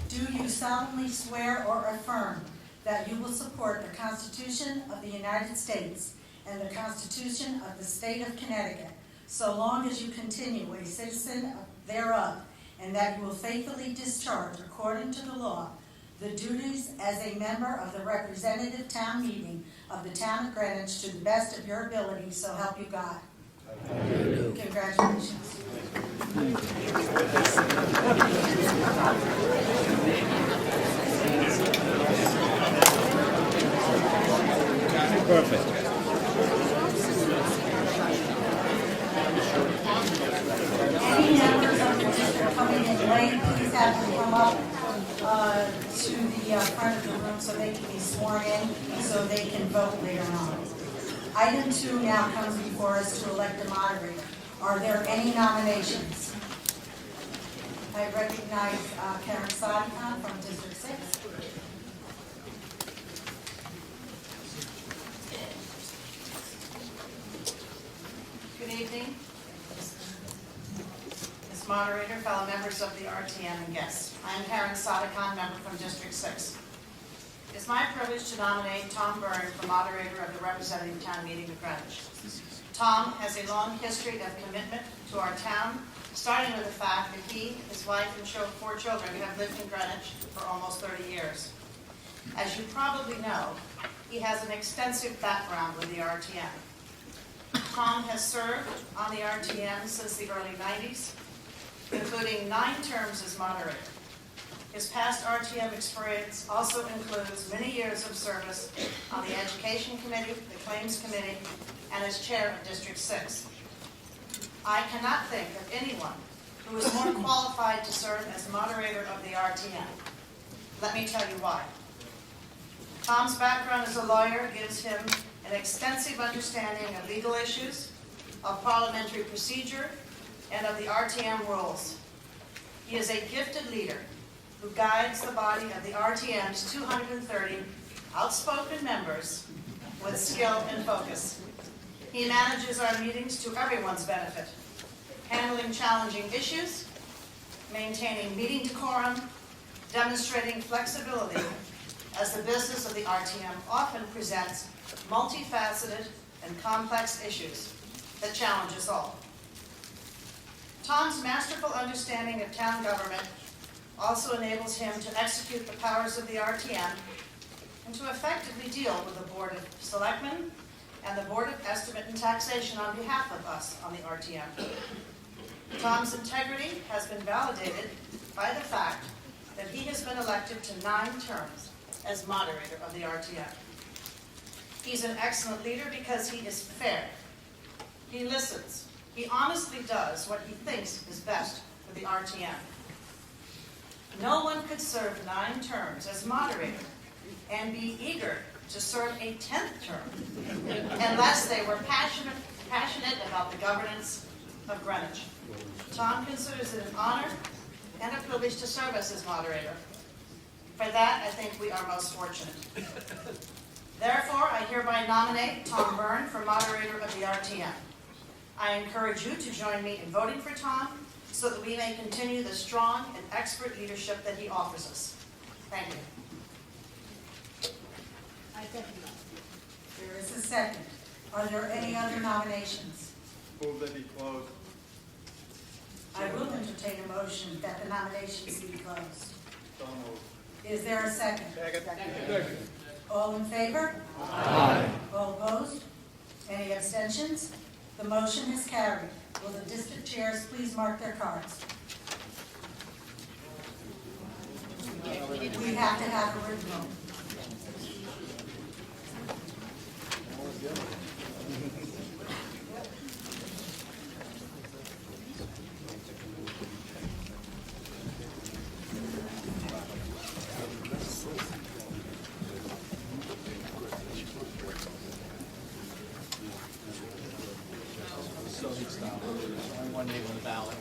Do you solemnly swear or affirm that you will support the Constitution of the United States and the Constitution of the State of Connecticut, so long as you continue a citizen thereof, and that you will faithfully discharge, according to the law, the duties as a member of the representative town meeting of the town of Greenwich to the best of your ability, so help you God? Congratulations. Perfect. Any members of the district coming in late, please have to come up to the front of the room so they can be sworn in, so they can vote later on. Item 2 now comes before us to elect a moderator. Are there any nominations? I recognize Karen Sadikan from District 6. Good evening. Ms. Moderator, fellow members of the RTM and guests. I am Karen Sadikan, member from District 6. It is my privilege to nominate Tom Byrne for moderator of the representative town meeting of Greenwich. Tom has a long history of commitment to our town, starting with the fact that he, his wife, and 4 children have lived in Greenwich for almost 30 years. As you probably know, he has an extensive background with the RTM. Tom has served on the RTM since the early 90s, including 9 terms as moderator. His past RTM experience also includes many years of service on the Education Committee, the Claims Committee, and as chair of District 6. I cannot think of anyone who is more qualified to serve as moderator of the RTM. Let me tell you why. Tom's background as a lawyer gives him an extensive understanding of legal issues, of parliamentary procedure, and of the RTM rules. He is a gifted leader who guides the body of the RTM's 230 outspoken members with skill and focus. He manages our meetings to everyone's benefit, handling challenging issues, maintaining meeting decorum, demonstrating flexibility, as the business of the RTM often presents multifaceted and complex issues that challenge us all. Tom's masterful understanding of town government also enables him to execute the powers of the RTM and to effectively deal with the Board of Selectmen and the Board of Estimate and Taxation on behalf of us on the RTM. Tom's integrity has been validated by the fact that he has been elected to 9 terms as moderator of the RTM. He's an excellent leader because he is fair. He listens. He honestly does what he thinks is best for the RTM. No one could serve 9 terms as moderator and be eager to serve a 10th term unless they were passionate about the governance of Greenwich. Tom considers it an honor and a privilege to serve us as moderator. For that, I think we are most fortunate. Therefore, I hereby nominate Tom Byrne for moderator of the RTM. I encourage you to join me in voting for Tom so that we may continue the strong and expert leadership that he offers us. Thank you. I second that. There is a second. Are there any other nominations? Move that be closed. I will entertain a motion that the nominations be closed. So moved. Is there a second? Second. All in favor? Aye. All opposed? Any abstentions? The motion is carried. Will the district chairs please mark their cards? We have to have a written vote. Only one name on the ballot.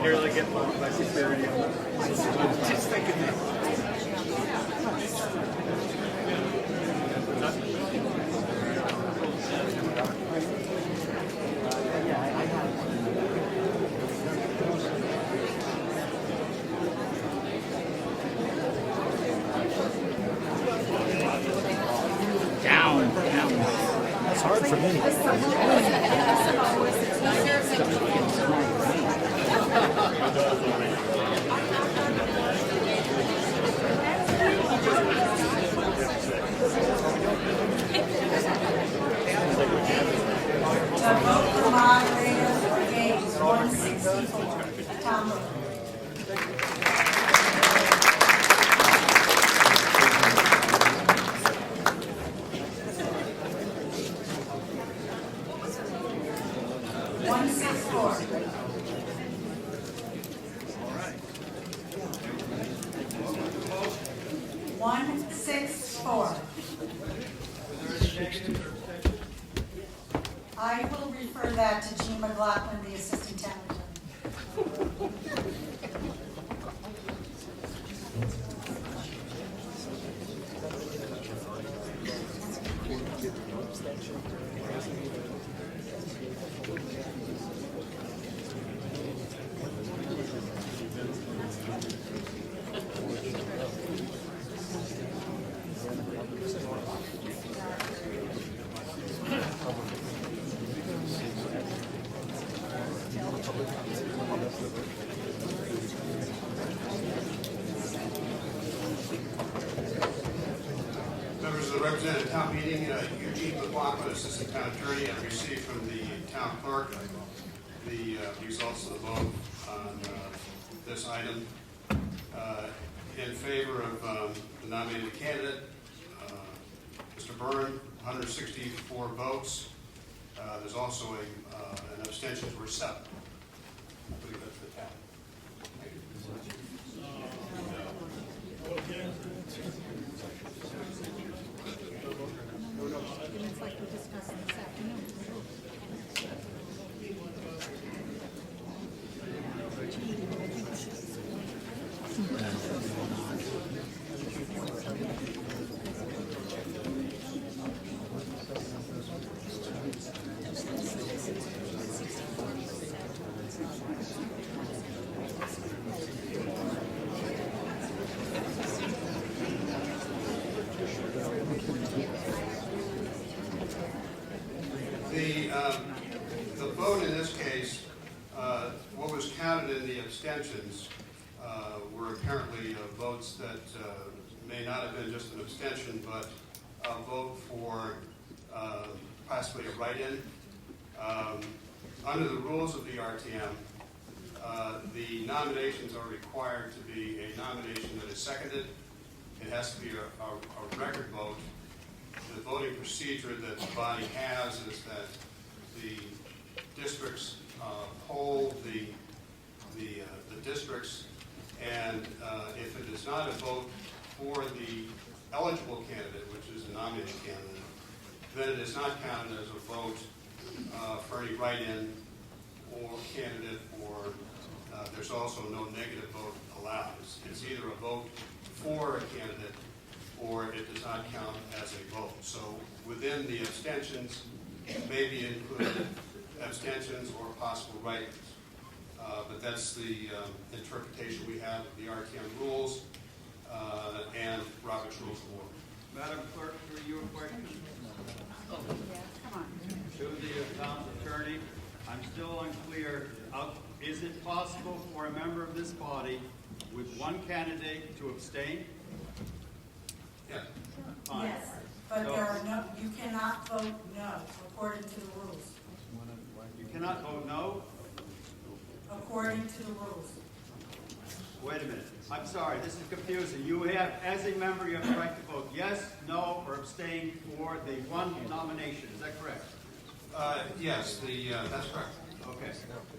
Nearly get bumped by security. Just thinking that. Down, down. That's hard for me. The vote for moderator for Games 164. Tom Burke. One six four. One six four. I will refer that to Jean McLaughlin, the assistant town attorney. Members of the representative town meeting, Eugene McLaughlin, Assistant Town Attorney. I received from the town clerk the results of the vote on this item. In favor of the nominated candidate, Mr. Byrne, 164 votes. There's also an abstentions were 7. I believe that's the town. It's like we discussed this afternoon. The vote in this case, what was counted in the abstentions were apparently votes that may not have been just an abstention, but a vote for possibly a write-in. Under the rules of the RTM, the nominations are required to be a nomination that is seconded. It has to be a record vote. The voting procedure that the body has is that the districts poll the districts, and if it is not a vote for the eligible candidate, which is a nominated candidate, then it is not counted as a vote for any write-in or candidate, or there's also no negative vote allowed. It's either a vote for a candidate or it does not count as a vote. So within the abstentions may be included abstentions or possible write-ins. But that's the interpretation we have of the RTM rules and Robert's Rules of Order. Madam Clerk, through you a question? Come on. To the town attorney, I'm still unclear. Is it possible for a member of this body with one candidate to abstain? Yeah. Fine. Yes, but So- there are no, you cannot vote no according to the rules. You cannot vote no? According to the rules. Wait a minute. I'm sorry, this is confusing. You have, as a member, you have the right to vote yes, no, or abstain for the one nomination. Is that correct? Yes, that's correct. Okay.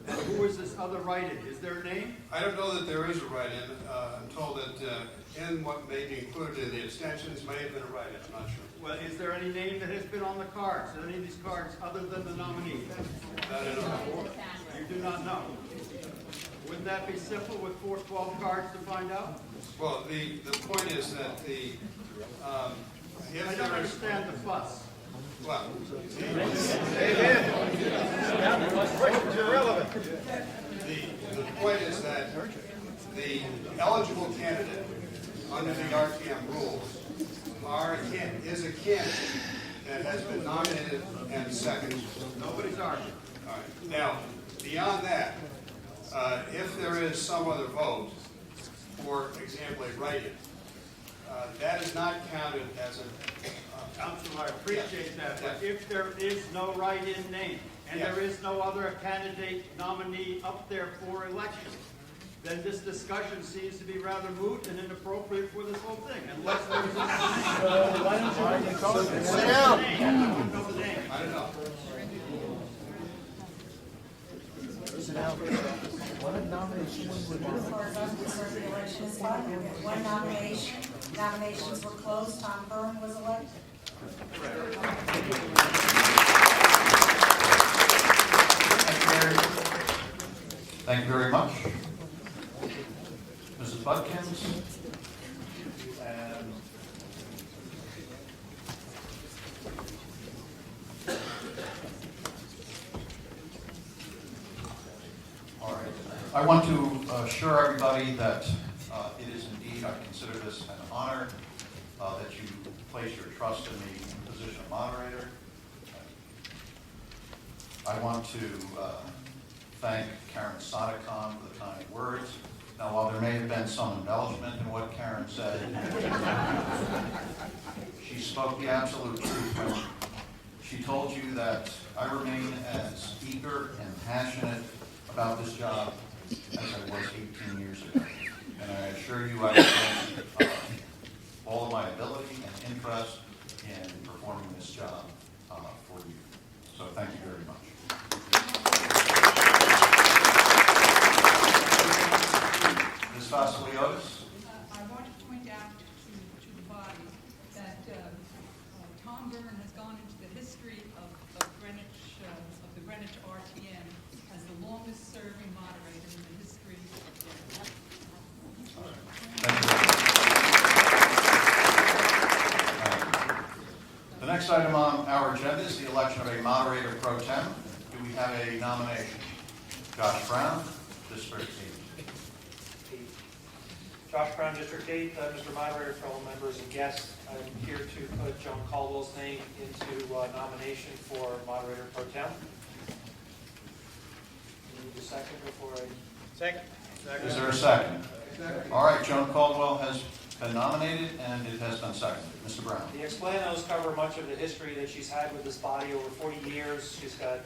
And who is this other write-in? Is there a name? I don't know that there is a write-in. I'm told that in what may be included in the abstentions may have been a write-in. I'm not sure. Well, is there any name that has been on the cards, any of these cards, other than the nominee? That I don't know. You do not know. Wouldn't that be simple with 412 cards to find out? Well, the point is that I if don't there is, understand the fuss. well, the point is that the eligible candidate under the RTM rules is a candidate that has been nominated and seconded. Nobody's arguing. All right. Now, beyond that, if there is some other vote, for example, a write-in, that is not counted as a Counselor, I appreciate that, but Yeah. if there is no write-in name, and Yeah. there is no other candidate nominee up there for election, then this discussion seems to be rather moot and inappropriate for this whole thing, unless there's a... Sit down. I don't know the name. I don't know. Sit down. What nomination was As far as I'm concerned, the election is final. We had one nomination. Nominations were closed. Tom Byrne was elected. Thank you very much. Mrs. Butkins. And all right. I want to assure everybody that it is indeed, I consider this an honor that you place your trust in me in the position of moderator. I want to thank Karen Sadekon for the kind words. Now, while there may have been some embellishment in what Karen said, she spoke spoke the absolute truth when she told you that I remain as eager and passionate about this job as I was 18 years ago. And I assure you I will bring all of my ability and interest in performing this job for you. So thank you very much. Ms. Vasiliotis? I want to point out to the body that Tom Byrne has gone into the history of Greenwich, of the Greenwich RTM, as the longest-serving moderator in the history of Greenwich. Thank you. The next item on our agenda is the election of a moderator pro tem. Do we have a nomination? Josh Brown, District 8. Josh Brown, District 8. Mr. Moderator, fellow members and guests, I'm here to put Joan Caldwell's name into nomination for moderator pro tem. Need a second before I... Second. Is there a second? All right, Joan Caldwell has been nominated and it has been seconded. Mr. Brown. The explanos cover much of the history that she's had with this body over 40 years. She's got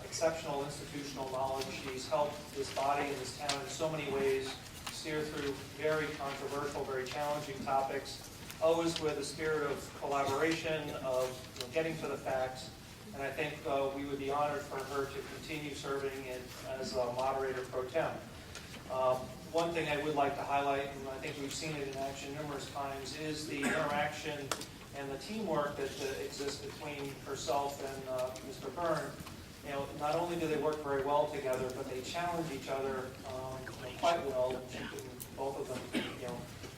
exceptional institutional knowledge. She's helped this body and this town in so many ways steer through very controversial, very challenging topics, always with a spirit of collaboration, of getting to the facts. And I think we would be honored for her to continue serving as a moderator pro tem. One thing I would like to highlight, and I think we've seen it in action numerous times, is the interaction and the teamwork that exists between herself and Mr. Byrne. Not only do they work very well together, but they challenge each other quite well. Both of them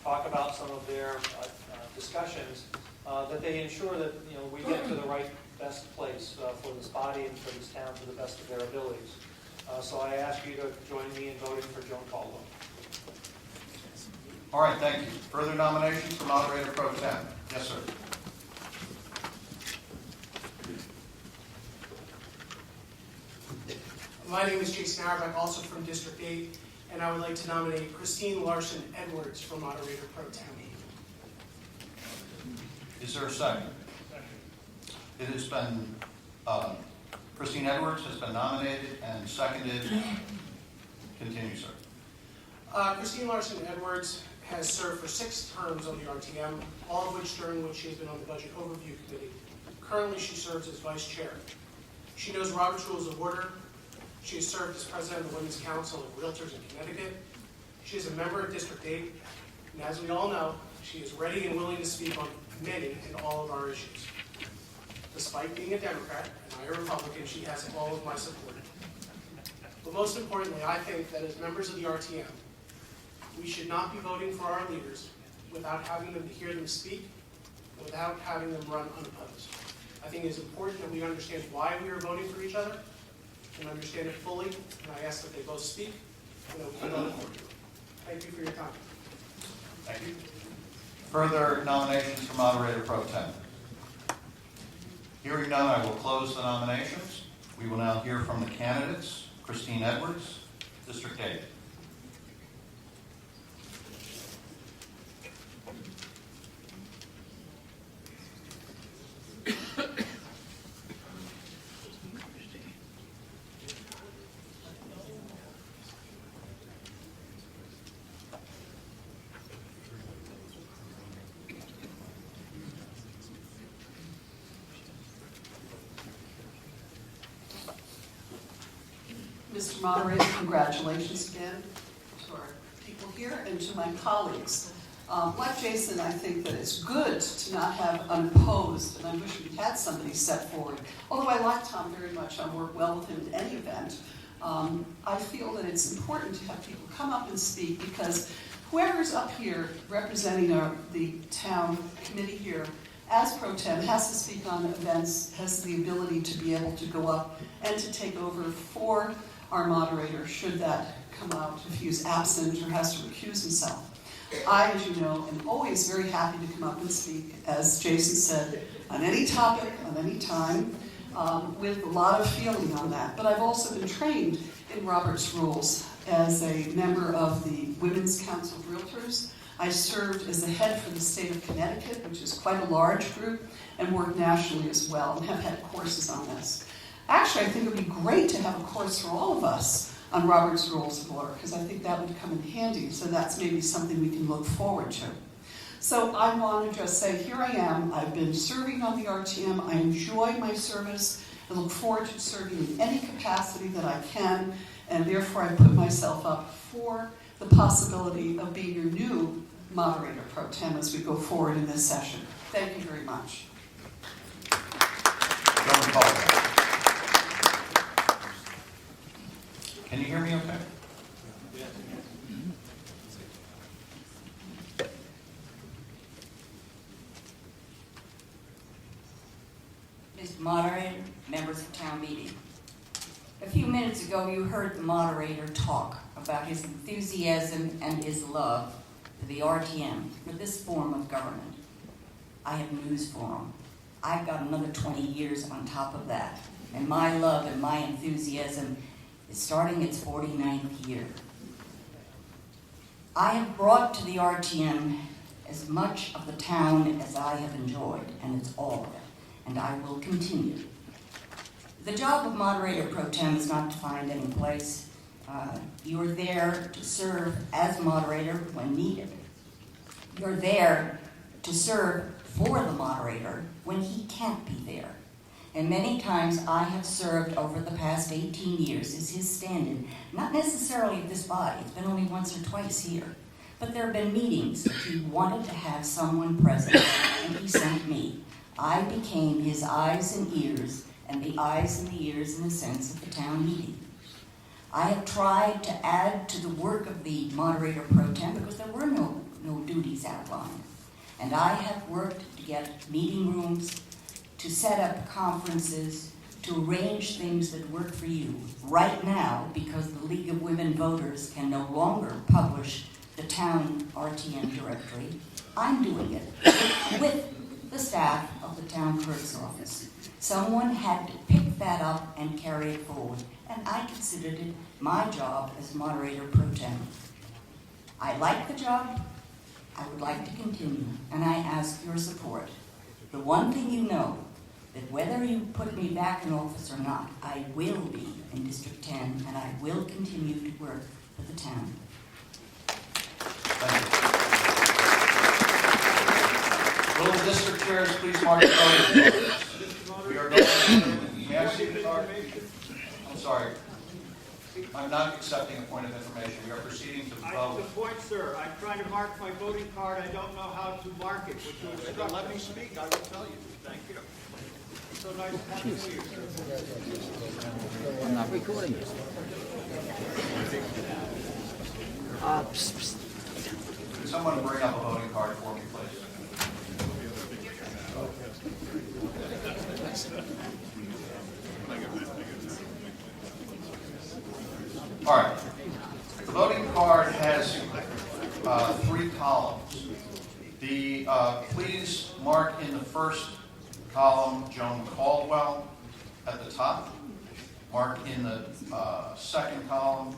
talk about some of their discussions, that they ensure that we get to the right best place for this body and for this town to the best of their abilities. So I ask you to join me in voting for Joan Caldwell. All right, thank you. Further nominations for moderator pro tem? Yes, sir. My name is Jason Auerbach, also from District 8, and I would like to nominate Christine Larson Edwards for moderator pro tem. Is there a second? It has been, Christine Edwards has been nominated and seconded. Continue, sir. Christine Larson Edwards has served for 6 terms on the RTM, all of which during which she has been on the Budget Overview Committee. Currently, she serves as Vice Chair. She knows Robert's Rules of Order. She has served as President of the Women's Council of Realtors in Connecticut. She is a member of District 8, and as we all know, she is ready and willing to speak on many and all of our issues. Despite being a Democrat and I a Republican, she has all of my support. But most importantly, I think that as members of the RTM, we should not be voting for our leaders without having them to hear them speak, without having them run unopposed. I think it is important that we understand why we are voting for each other and understand it fully, and I ask that they both speak and that we can vote for you. Thank you for your time. Thank you. Further nominations for moderator pro tem? Hearing none, I will close the nominations. We will now hear from the candidates. Christine Edwards, District 8. Mr. Moderator, congratulations again to our people here and to my colleagues. Like Jason, I think that it's good to not have unopposed, and I wish we'd had somebody step forward. Although I like Tom very much, I work well with him in any event. I feel that it's important to have people come up and speak because whoever's up here representing the town committee here as pro tem has to speak on events, has the ability to be able to go up and to take over for our moderator should that come out if he is absent or has to recuse himself. I, as you know, am always very happy to come up and speak, as Jason said, on any topic, on any time, with a lot of feeling on that. But I've also been trained in Robert's Rules as a member of the Women's Council of Realtors. I served as the head for the state of Connecticut, which is quite a large group, and worked nationally as well, and have had courses on this. Actually, I think it would be great to have a course for all of us on Robert's Rules of Order, because I think that would come in handy, so that's maybe something we can look forward to. So I want to just say, here I am. I've been serving on the RTM. I enjoy my service. I look forward to serving in any capacity that I can, and therefore I put myself up for the possibility of being your new moderator pro tem as we go forward in this session. Thank you very much. Joan Caldwell. Can you hear me okay? Mr. Moderator, members of town meeting. A few minutes ago, you heard the moderator talk about his enthusiasm and his love for the RTM, for this form of government. I have news for him. I've got another 20 years on top of that, and my love and my enthusiasm is starting its 49th year. I have brought to the RTM as much of the town as I have enjoyed, and it's all of it, and I will continue. The job of moderator pro tem is not defined any place. You're there to serve as moderator when needed. You're there to serve for the moderator when he can't be there. And many times I have served over the past 18 years as his stand-in, not necessarily of this body, it's been only once or twice here, but there have been meetings that he wanted to have someone present, and he sent me. I became his eyes and ears, and the eyes and the ears, in a sense, of the town meeting. I have tried to add to the work of the moderator pro tem because there were no duties outlined. And I have worked to get meeting rooms, to set up conferences, to arrange things that work for you. Right now, because the League of Women Voters can no longer publish the town RTM directory, I'm doing it with the staff of the town clerk's office. Someone had to pick that up and carry it forward, and I considered it my job as moderator pro tem. I like the job, I would like to continue, and I ask your support. The one thing you know, that whether you put me back in office or not, I will be in District 10, and I will continue to work for the town. Thank you. Will the district chairs please mark the vote? We are going to, may I see the card? I'm sorry. I'm not accepting a point of information. We are proceeding to the vote. The point, sir, I'm trying to mark my voting card. I don't know how to mark it. Let me speak. I will tell you. Thank you. So nice to have you here. I'm not recording it. Could someone bring up a voting card for me, please? All right. The voting card has 3 columns. Please mark in the first column Joan Caldwell at the top. Mark in the second column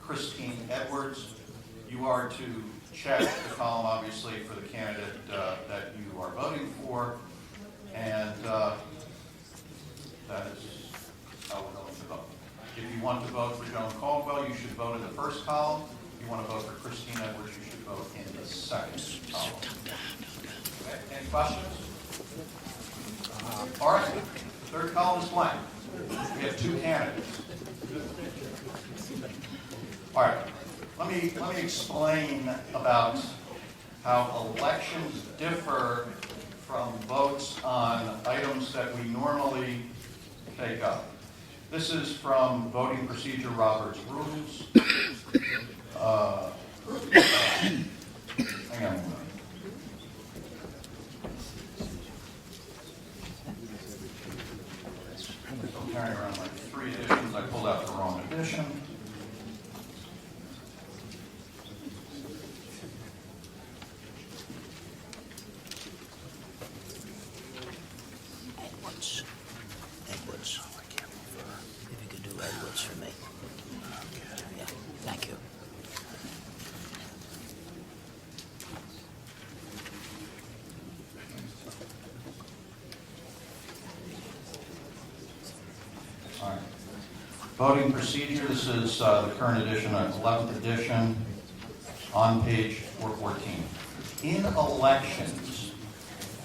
Christine Edwards. You are to check the column, obviously, for the candidate that you are voting for. And that is how we're going to vote. If you want to vote for Joan Caldwell, you should vote in the first column. If you want to vote for Christine Edwards, you should vote in the second column. Okay. Any questions? All right. The third column is blank. We have 2 candidates. All right. Let me explain about how elections differ from votes on items that we normally take up. This is from Voting Procedure Roberts Rules. Hang on a minute. I'm carrying around like 3 editions. I pulled out the wrong edition. Edwards. If you could do Edwards for me. Yeah, thank you. All right. Voting procedure, this is the current edition, 11th edition, on page 414. In elections,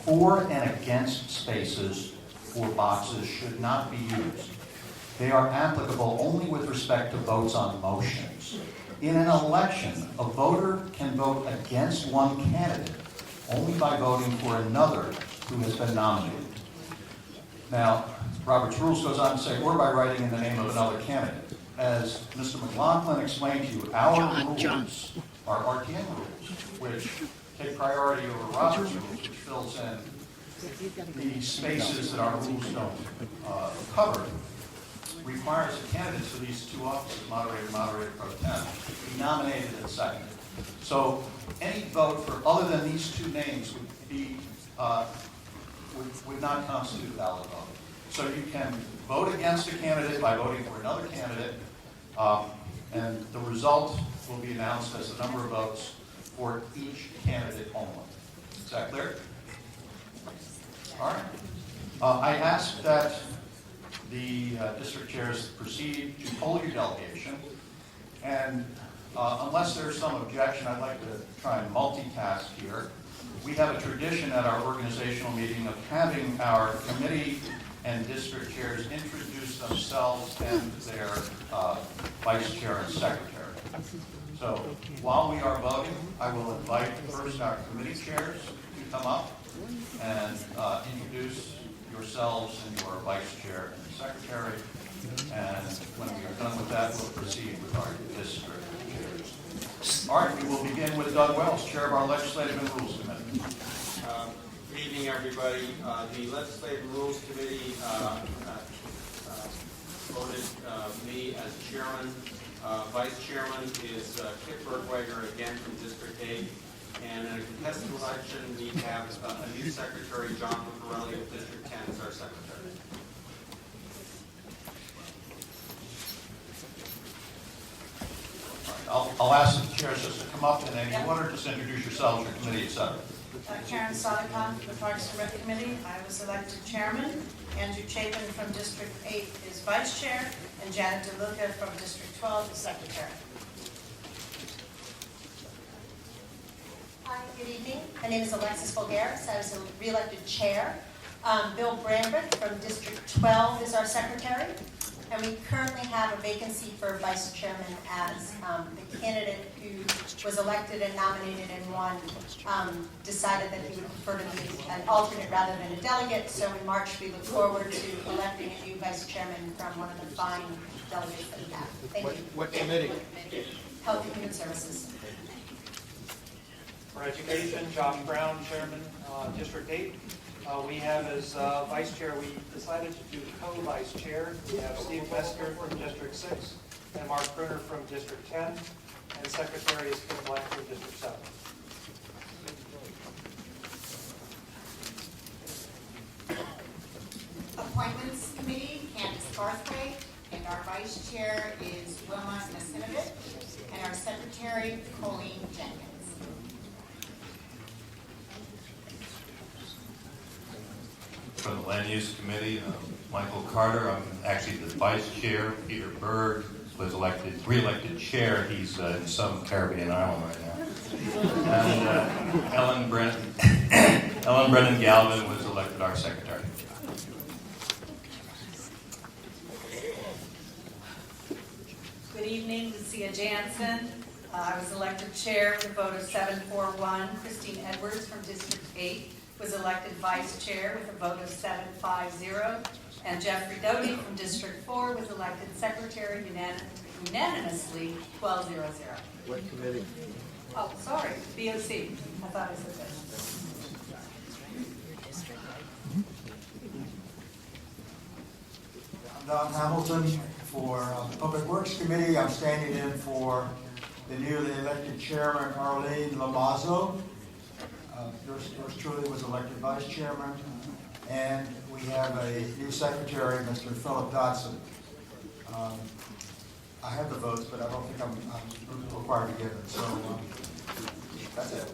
for and against spaces for boxes should not be used. They are applicable only with respect to votes on motions. In an election, a voter can vote against one candidate only by voting for another who has been nominated. Now, Robert's Rules goes on to say, or by writing in the name of another candidate. As Mr. McLaughlin explained to you, our rules are RTM rules, which take priority over Robert's Rules, which fills in the spaces that our rules don't cover. Requires the candidates for these two offices, moderator, moderator pro tem, be nominated and seconded. So any vote for other than these two names would be would not constitute a valid vote. So you can vote against a candidate by voting for another candidate, and the result will be announced as the number of votes for each candidate only. Is that clear? All right. I ask that the district chairs proceed to poll your delegation, and unless there's some objection, I'd like to try and multitask here. We have a tradition at our organizational meeting of having our committee and district chairs introduce themselves and their vice chair and secretary. So while we are voting, I will invite first our committee chairs to come up and introduce yourselves and your vice chair and secretary. And when we are done with that, we'll proceed with our district chairs. All right, we will begin with Doug Wells, chair of our Legislative and Rules Committee. Good evening, everybody. The Legislative Rules Committee voted me as chairman. Vice chairman is Kip Bergweiger, again from District 8. And in a contested election, we have a new secretary, John Lucarelli of District 10, as our secretary. I'll ask the chairs just to come up in any order, just introduce yourselves, your committee, etc. Karen Sadakan from the Parks and Rec Committee. I was elected chairman. Andrew Chapin from District 8 is vice chair, and Janet DeLuca from District 12 is secretary. Hi, good evening. My name is Alexis Bulgaris. I was re-elected chair. Bill Brambert from District 12 is our secretary. And we currently have a vacancy for vice chairman as the candidate who was elected and nominated and won decided that he would prefer to be an alternate rather than a delegate. So in March, we look forward to electing a new vice chairman from one of the fine delegates that we have. Thank you. What committee? Health and Human Services. For Education, Josh Brown, Chairman, District 8. We have as Vice Chair, we decided to do co-Vice Chair. We have Steve Mesker from District 6 and Mark Brunner from District 10. And Secretary is Kim Black from District 7. Appointments Committee, Candace Garthwaite, and our Vice Chair is Wilma Nasinovich, and our Secretary, Colleen Jenkins. For the Land Use Committee, Michael Carter. I'm actually the Vice Chair. Peter Berg was re-elected Chair. He's in some Caribbean island right now. And Ellen Brennan Galvin was elected our Secretary. Good evening, Lucia Jansen. I was elected chair with a vote of 741. Christine Edwards from District 8 was elected vice chair with a vote of 750. And Jeffrey Doty from District 4 was elected secretary unanimously 1200. What committee? Oh, sorry, BOC. I thought I said that. I'm Don Hamilton for the Public Works Committee. I'm standing in for the newly elected chairman, Arlene Lamazzo. Yours truly was elected vice chairman. And we have a new secretary, Mr. Philip Dodson. I have the votes, but I don't think I'm required to give it. So that's it.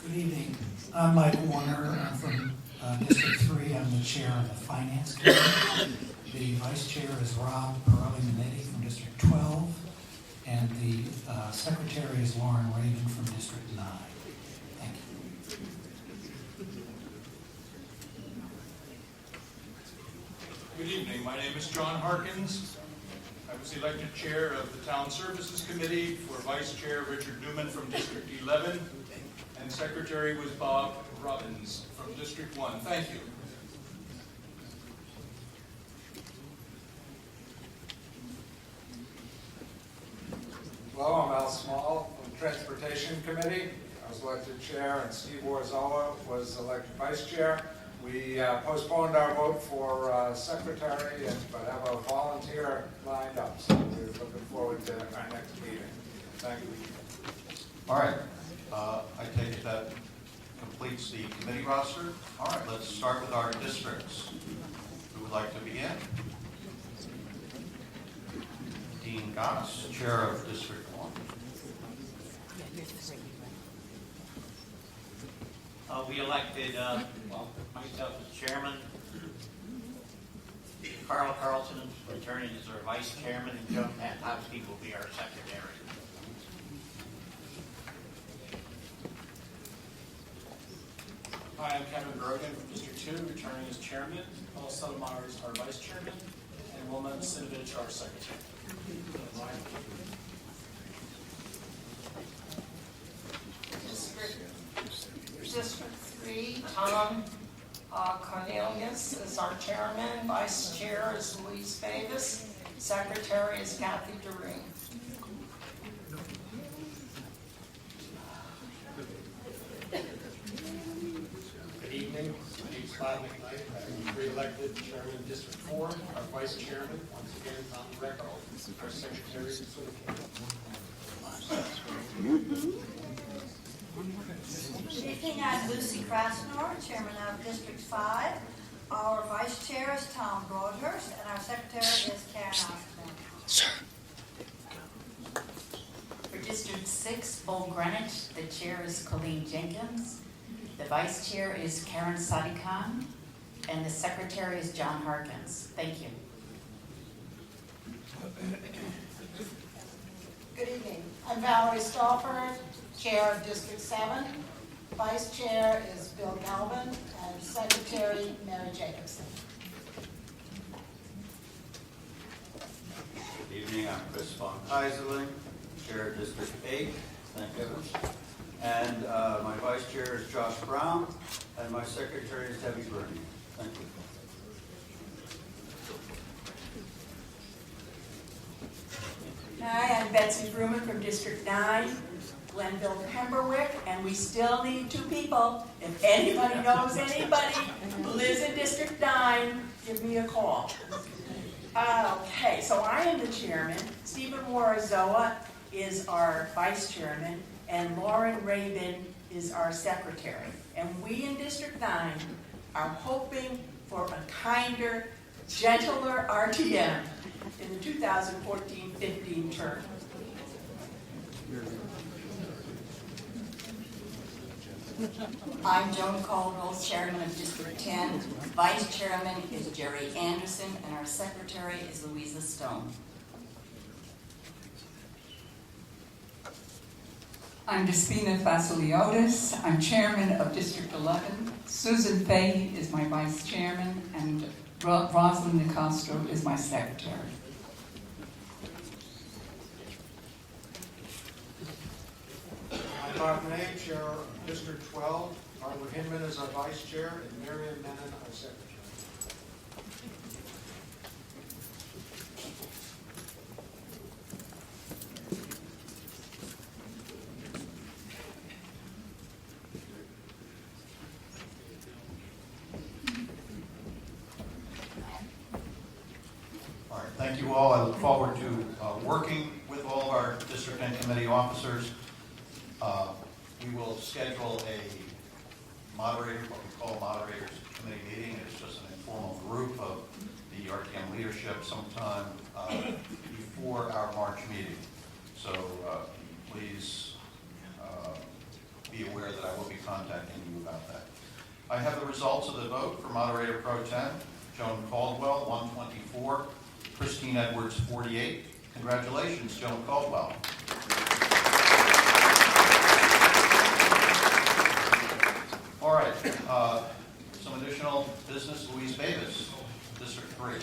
Good evening. I'm Mike Warner. I'm from District 3. I'm the chair of the Finance Committee. The vice chair is Rob Pirelli-Minetti from District 12. And the secretary is Lauren Raven from District 9. Thank you. Good evening. My name is John Harkins. I was elected chair of the Town Services Committee for Vice Chair Richard Newman from District 11, and secretary was Bob Robbins from District 1. Thank you. Hello, I'm Al Small from the Transportation Committee. I was elected chair, and Steve Warzola was elected vice chair. We postponed our vote for secretary, but have a volunteer lined up, so we're looking forward to our next meeting. Thank you. All right. I take it that completes the committee roster. All right, let's start with our districts. Who would like to begin? Dean Goss, chair of District 1. We elected, myself as chairman, Carl Carlson returning as our vice chairman, and Joan Patowski will be our secretary. Hi, I'm Kevin Brogan from District 2, returning as chairman. Paul Sotomayor is our vice chairman, and Wilma Sinovich, our secretary. District 3, Tom Cornelius is our chairman, vice chair is Louise Davis, secretary is Kathy Doreen. Good evening. My name is Bob McKnight. I'm re-elected chairman of District 4. Our vice chairman, once again, Tom Greco. Our secretary is Good evening, I'm Lucy Krasnor, chairman of District 5. Our vice chair is Tom Broadhurst, and our secretary is Karen Osborne. Sir. For District 6, Bull Greenwich, the chair is Colleen Jenkins. The vice chair is Karen Sadikan, and the secretary is John Harkins. Thank you. Good evening. I'm Valerie Stolford, chair of District 7. Vice chair is Bill Galvin, and secretary Mary Jacobson. Good evening. I'm Chris von Kaiserling, chair of District 8. Thank goodness. And my vice chair is Josh Brown, and my secretary is Debbie Burney. Thank you. Hi, I'm Betsy Fruman from District 9, Glenville Pemberwick, and we still need 2 people. If anybody knows anybody who lives in District 9, give me a call. Okay, so I am the chairman. Stephen Warazoa is our vice chairman, and Lauren Rabin is our secretary. And we in District 9 are hoping for a kinder, gentler RTM in the 2014-15 term. I'm Joan Caldwell, chairman of District 10. Vice chairman is Jerry Anderson, and our secretary is Louisa Stone. I'm Despina Vasiliotis. I'm chairman of District 11. Susan Fahey is my vice chairman, and Rosalind Nicastro is my secretary. I'm Bob May, chair of District 12. Barbara Hinman is our vice chair, and Miriam Menon, our secretary. Thank you all. I look forward to working with all of our district and committee officers. We will schedule a moderator, what we call moderators committee meeting. It's just an informal group of the RTM leadership sometime before our March meeting. So please be aware that I will be contacting you about I have the results of the vote for Moderator Pro Tem. Joan Caldwell, 124. Christine Edwards, 48. Congratulations, Joan Caldwell. All right, some additional business. Louise Davis, District 3.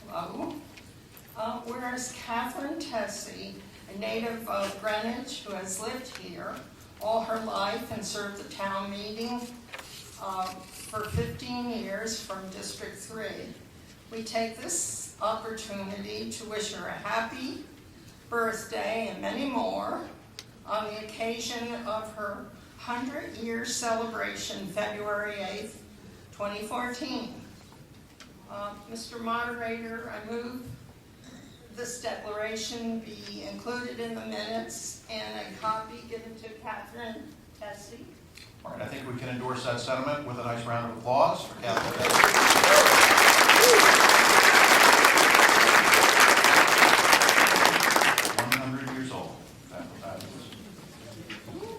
Hello. Whereas Catherine Tessie, a native of Greenwich who has lived here all her life and served the town meeting for 15 years from District 3, we take this opportunity to wish her a happy birthday and many more on the occasion of her 100-year celebration, February 8th, 2014. Mr. Moderator, I move this declaration be included in the minutes and a copy given to Catherine Tessie. All right, I think we can endorse that sentiment with a nice round of applause for Catherine Tessie. 100 years old.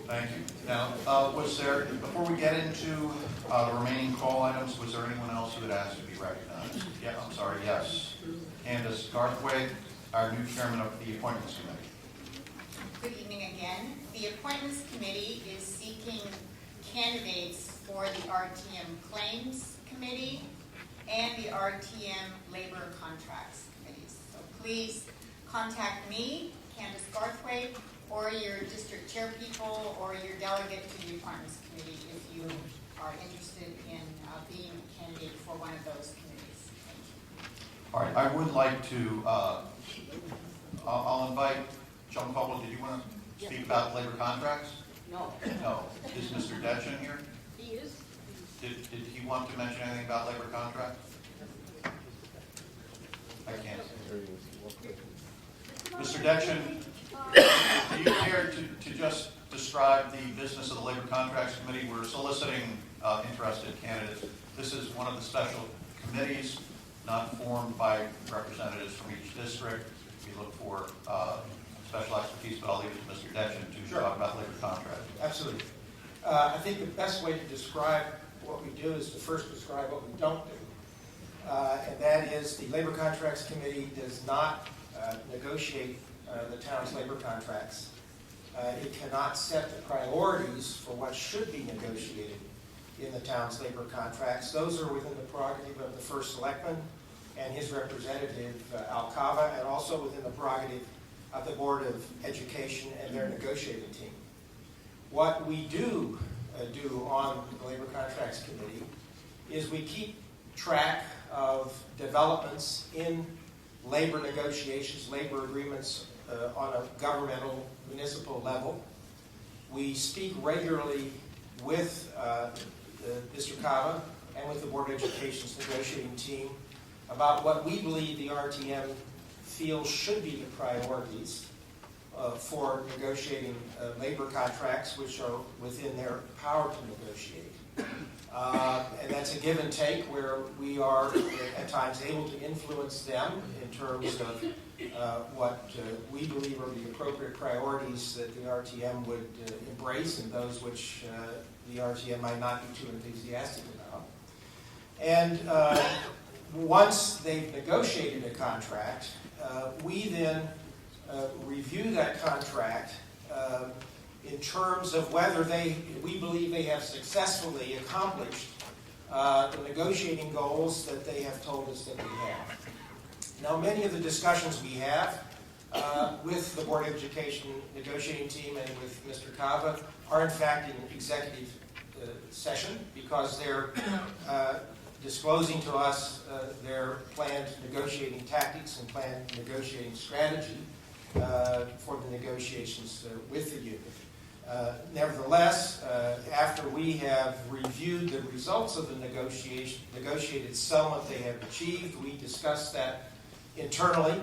Thank you. Now, was there, before we get into the remaining call items, was there anyone else who had asked to be recognized? Yeah, I'm sorry, yes. Candace Garthwaite, our new chairman of the Appointments Committee. Good evening again. The Appointments Committee is seeking candidates for the RTM Claims Committee and the RTM Labor Contracts Committees. So please contact me, Candace Garthwaite, or your district chair people, or your delegate to the Appointments Committee if you are interested in being a candidate for one of those committees. Thank you. All right, I would like to, I'll invite Joan Caldwell. Did you want to speak about labor contracts? No. No. Is Mr. Detchen here? He is. Did he want to mention anything about labor contracts? I can't. Mr. Detchen, do you care to just describe the business of the Labor Contracts Committee? We're soliciting interested candidates. This is one of the special committees not formed by representatives from each district. We look for special expertise, but I'll leave it to Mr. Detchen to talk about labor contracts. Absolutely. I think the best way to describe what we do is to first describe what we don't do. And that is the Labor Contracts Committee does not negotiate the town's labor contracts. It cannot set the priorities for what should be negotiated in the town's labor contracts. Those are within the prerogative of the First Selectman and his representative, Al Cava, and also within the prerogative of the Board of Education and their negotiating team. What we do on the Labor Contracts Committee is we keep track of developments in labor negotiations, labor agreements on a governmental, municipal level. We speak regularly with Mr. Cava and with the Board of Education's negotiating team about what we believe the RTM feels should be the priorities for negotiating labor contracts, which are within their power to negotiate. And that's a give and take where we are at times able to influence them in terms of what we believe are the appropriate priorities that the RTM would embrace and those which the RTM might not be too enthusiastic about. And once they've negotiated a contract, we then review that contract in terms of whether we believe they have successfully accomplished the negotiating goals that they have told us that we have. Now, many of the discussions we have with the Board of Education negotiating team and with Mr. Cava are in fact in executive session because they're disclosing to us their planned negotiating tactics and planned negotiating strategy for the negotiations with the union. Nevertheless, after we have reviewed the results of the negotiated settlement they have achieved, we discuss that internally,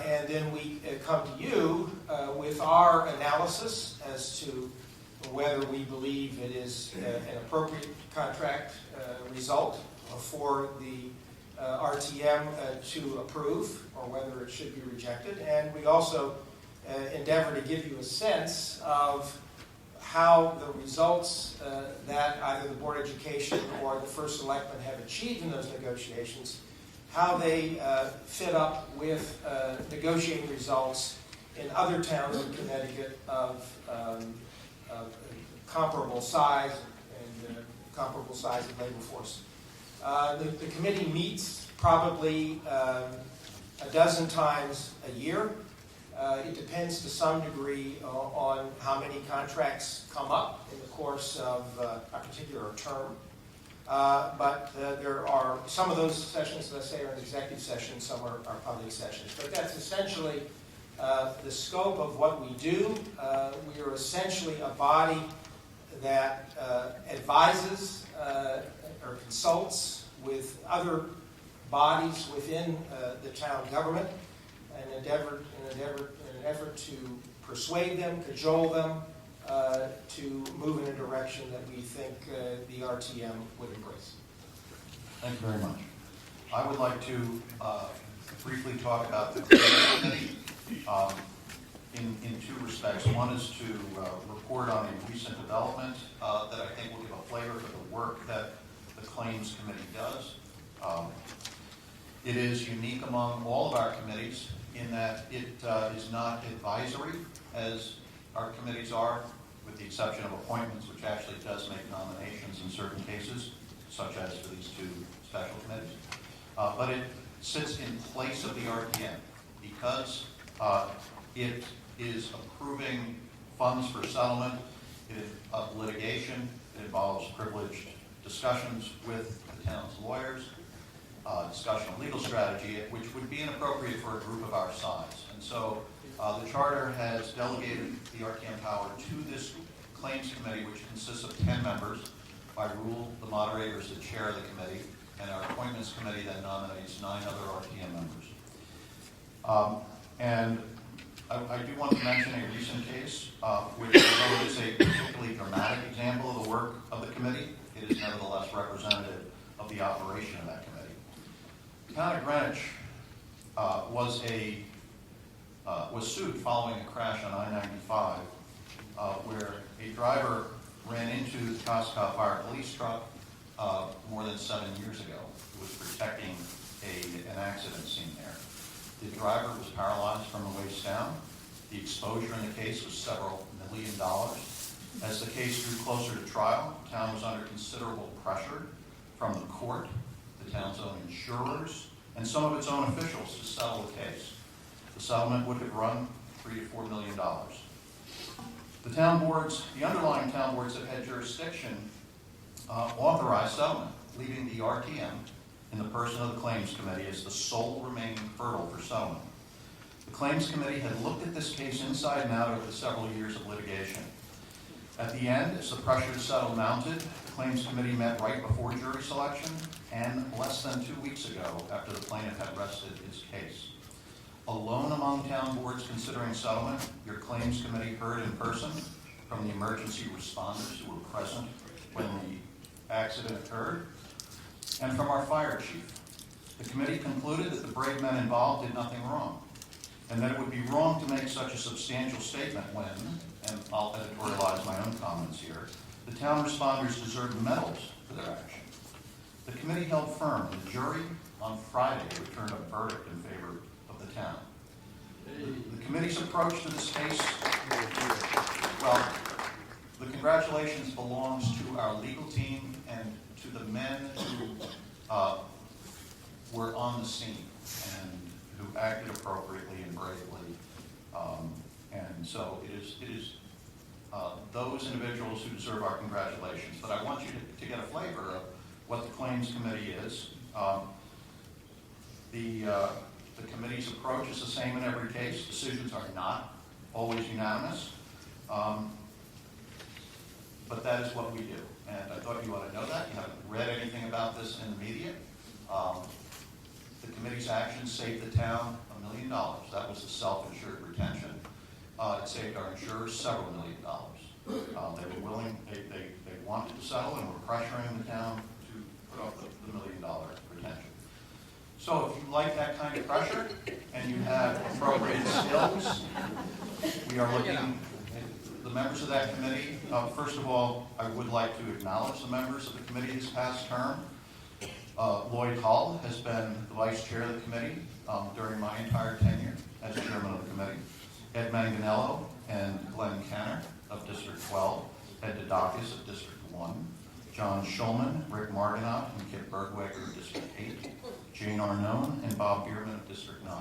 and then we come to you with our analysis as to whether we believe it is an appropriate contract result for the RTM to approve, or whether it should be rejected. And we also endeavor to give you a sense of how the results that either the Board of Education or the First Selectman have achieved in those negotiations, how they fit up with negotiating results in other towns in Connecticut of comparable size and comparable size of labor force. The committee meets probably a dozen times a year. It depends to some degree on how many contracts come up in the course of a particular term. But there are some of those sessions, as I say, are executive sessions, some are public sessions. But that's essentially the scope of what we do. We are essentially a body that advises or consults with other bodies within the town government, in an effort to persuade them, cajole them, to move in a direction that we think the RTM would embrace. Thank you very much. I would like to briefly talk about the committee in two respects. One is to report on a recent development that I think will give a flavor for the work that the Claims Committee does. It is unique among all of our committees in that it is not advisory, as our committees are, with the exception of appointments, which actually does make nominations in certain cases, such as for these two special committees. But it sits in place of the RTM because it is approving funds for settlement of litigation. It involves privileged discussions with the town's lawyers, discussion of legal strategy, which would be inappropriate for a group of our size. And so the Charter has delegated the RTM power to this Claims Committee, which consists of 10 members. By rule, the moderator is the chair of the committee, and our Appointments Committee then nominates 9 other RTM members. And I do want to mention a recent case, which although is a particularly dramatic example of the work of the committee, it is nevertheless representative of the operation of that committee. The town of Greenwich was sued following a crash on I-95 where a driver ran into the Coscow Fire Police truck more than 7 years ago. He was protecting an accident scene there. The driver was paralyzed from the waist down. The exposure in the case was several $1 million. As the case drew closer to trial, the town was under considerable pressure from the court, the town's own insurers, and some of its own officials to settle the case. The settlement would have run $3 to $4 million. The underlying town boards that had jurisdiction authorized settlement, leaving the RTM in the person of the Claims Committee as the sole remaining hurdle for settlement. The Claims Committee had looked at this case inside and out over the several years of litigation. At the end, as the pressure to settle mounted, the Claims Committee met right before jury selection and less than 2 weeks ago after the plaintiff had rested his case. Alone among town boards considering settlement, your Claims Committee heard in person from the emergency responders who were present when the accident occurred, and from our fire chief. The committee concluded that the brave men involved did nothing wrong, and that it would be wrong to make such a substantial statement when, and I'll editorialize my own comments here, the town responders deserved medals for their action. The committee held firm. The jury on Friday returned a verdict in favor of the town. The committee's approach to this case, well, the congratulations belongs to our legal team and to the men who were on the scene and who acted appropriately and bravely. And so it is those individuals who deserve our congratulations. But I want you to get a flavor of what the Claims Committee is. The committee's approach is the same in every case. Decisions are not always unanimous. But that is what we do. And I thought you ought to know that. You haven't read anything about this in the media. The committee's actions saved the town $1 million. That was the self-insured retention. It saved our insurers several $1 million. They were willing, they wanted to settle and were pressuring the town to put up the $1 million retention. So if you like that kind of pressure and you have appropriate skills, we are looking at the members of that committee. First of all, I would like to acknowledge the members of the committee this past term. Lloyd Hull has been the vice chair of the committee during my entire tenure as chairman of the committee. Ed Manganello and Glenn Kenner of District 12, Ed Dodakis of District 1, John Schulman, Rick Marginoff, and Kip Bergweger of District 8, Jane Arnone and Bob Bierman of District 9.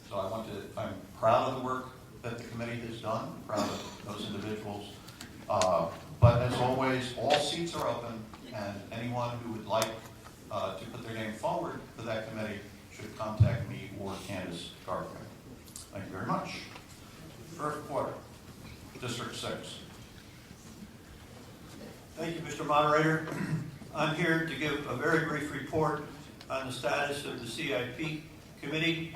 So I'm proud of the work that the committee has done, proud of those individuals. But as always, all seats are open, and anyone who would like to put their name forward for that committee should contact me or Candace Garfield. Thank you very much. First quarter, District 6. Thank you, Mr. Moderator. I'm here to give a very brief report on the status of the CIP committee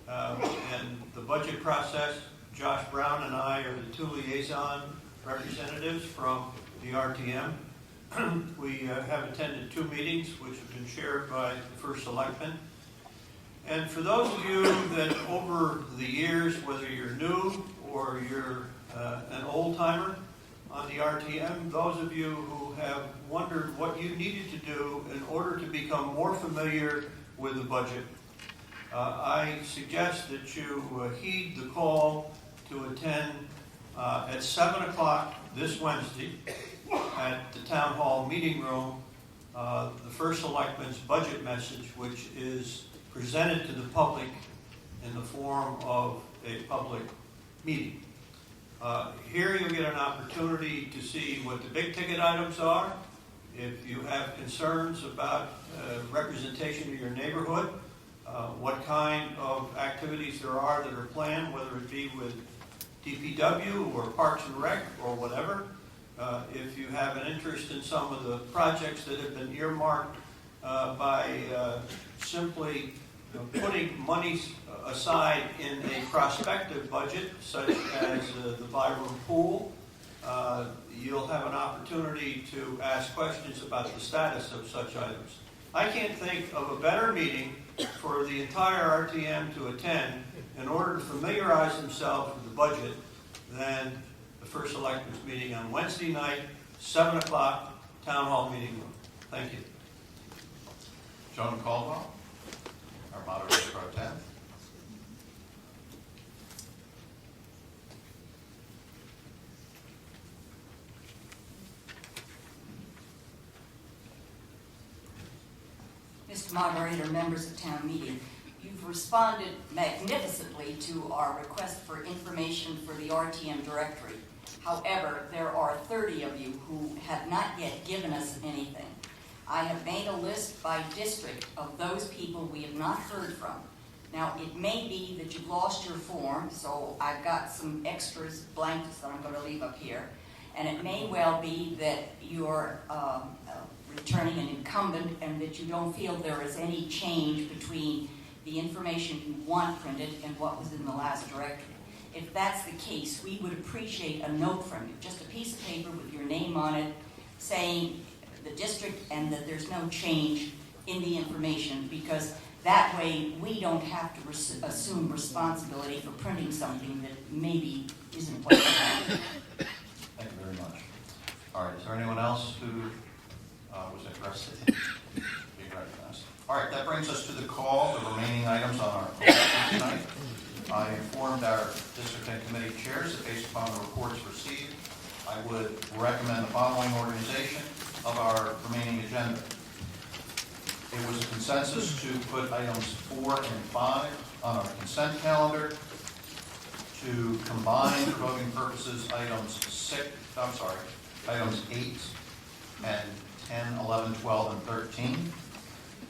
and the budget process. Josh Brown and I are the two liaison representatives from the RTM. We have attended 2 meetings, which have been chaired by the first selectman. And for those of you that over the years, whether you're new or you're an old-timer on the RTM, those of you who have wondered what you needed to do in order to become more familiar with the budget, I suggest that you heed the call to attend at 7 o'clock this Wednesday at the Town Hall Meeting Room, the First Selectman's budget message, which is presented to the public in the form of a public meeting. Here you'll get an opportunity to see what the big ticket items are. If you have concerns about representation of your neighborhood, what kind of activities there are that are planned, whether it be with DPW or Parks and Rec or whatever. If you have an interest in some of the projects that have been earmarked by simply putting money aside in a prospective budget, such as the Byram Pool, you'll have an opportunity to ask questions about the status of such items. I can't think of a better meeting for the entire RTM to attend in order to familiarize themselves with the budget than the First Selectmen's meeting on Wednesday night, 7 o'clock, Town Hall Meeting Room. Thank you. Joan Caldwell, our moderator pro tem. Mr. Moderator, members of town meeting, you've responded magnificently to our request for information for the RTM directory. However, there are 30 of you who have not yet given us anything. I have made a list by district of those people we have not heard from. Now, it may be that you've lost your form, so I've got some extras, blankets that I'm going to leave up here. And it may well be that you're returning an incumbent and that you don't feel there is any change between the information you want printed and what was in the last directory. If that's the case, we would appreciate a note from you, just a piece of paper with your name on it, saying the district and that there's no change in the information, because that way we don't have to assume responsibility for printing something that maybe isn't what you want. Thank you very much. All right, is there anyone else who was interested in being recognized? All right, that brings us to the call, the remaining items on our call tonight. I informed our district and committee chairs that based upon the reports received, I would recommend the following organization of our remaining agenda. It was a consensus to put items 4 and 5 on our consent calendar, to combine for voting purposes items 8 and 10, 11, 12, and 13,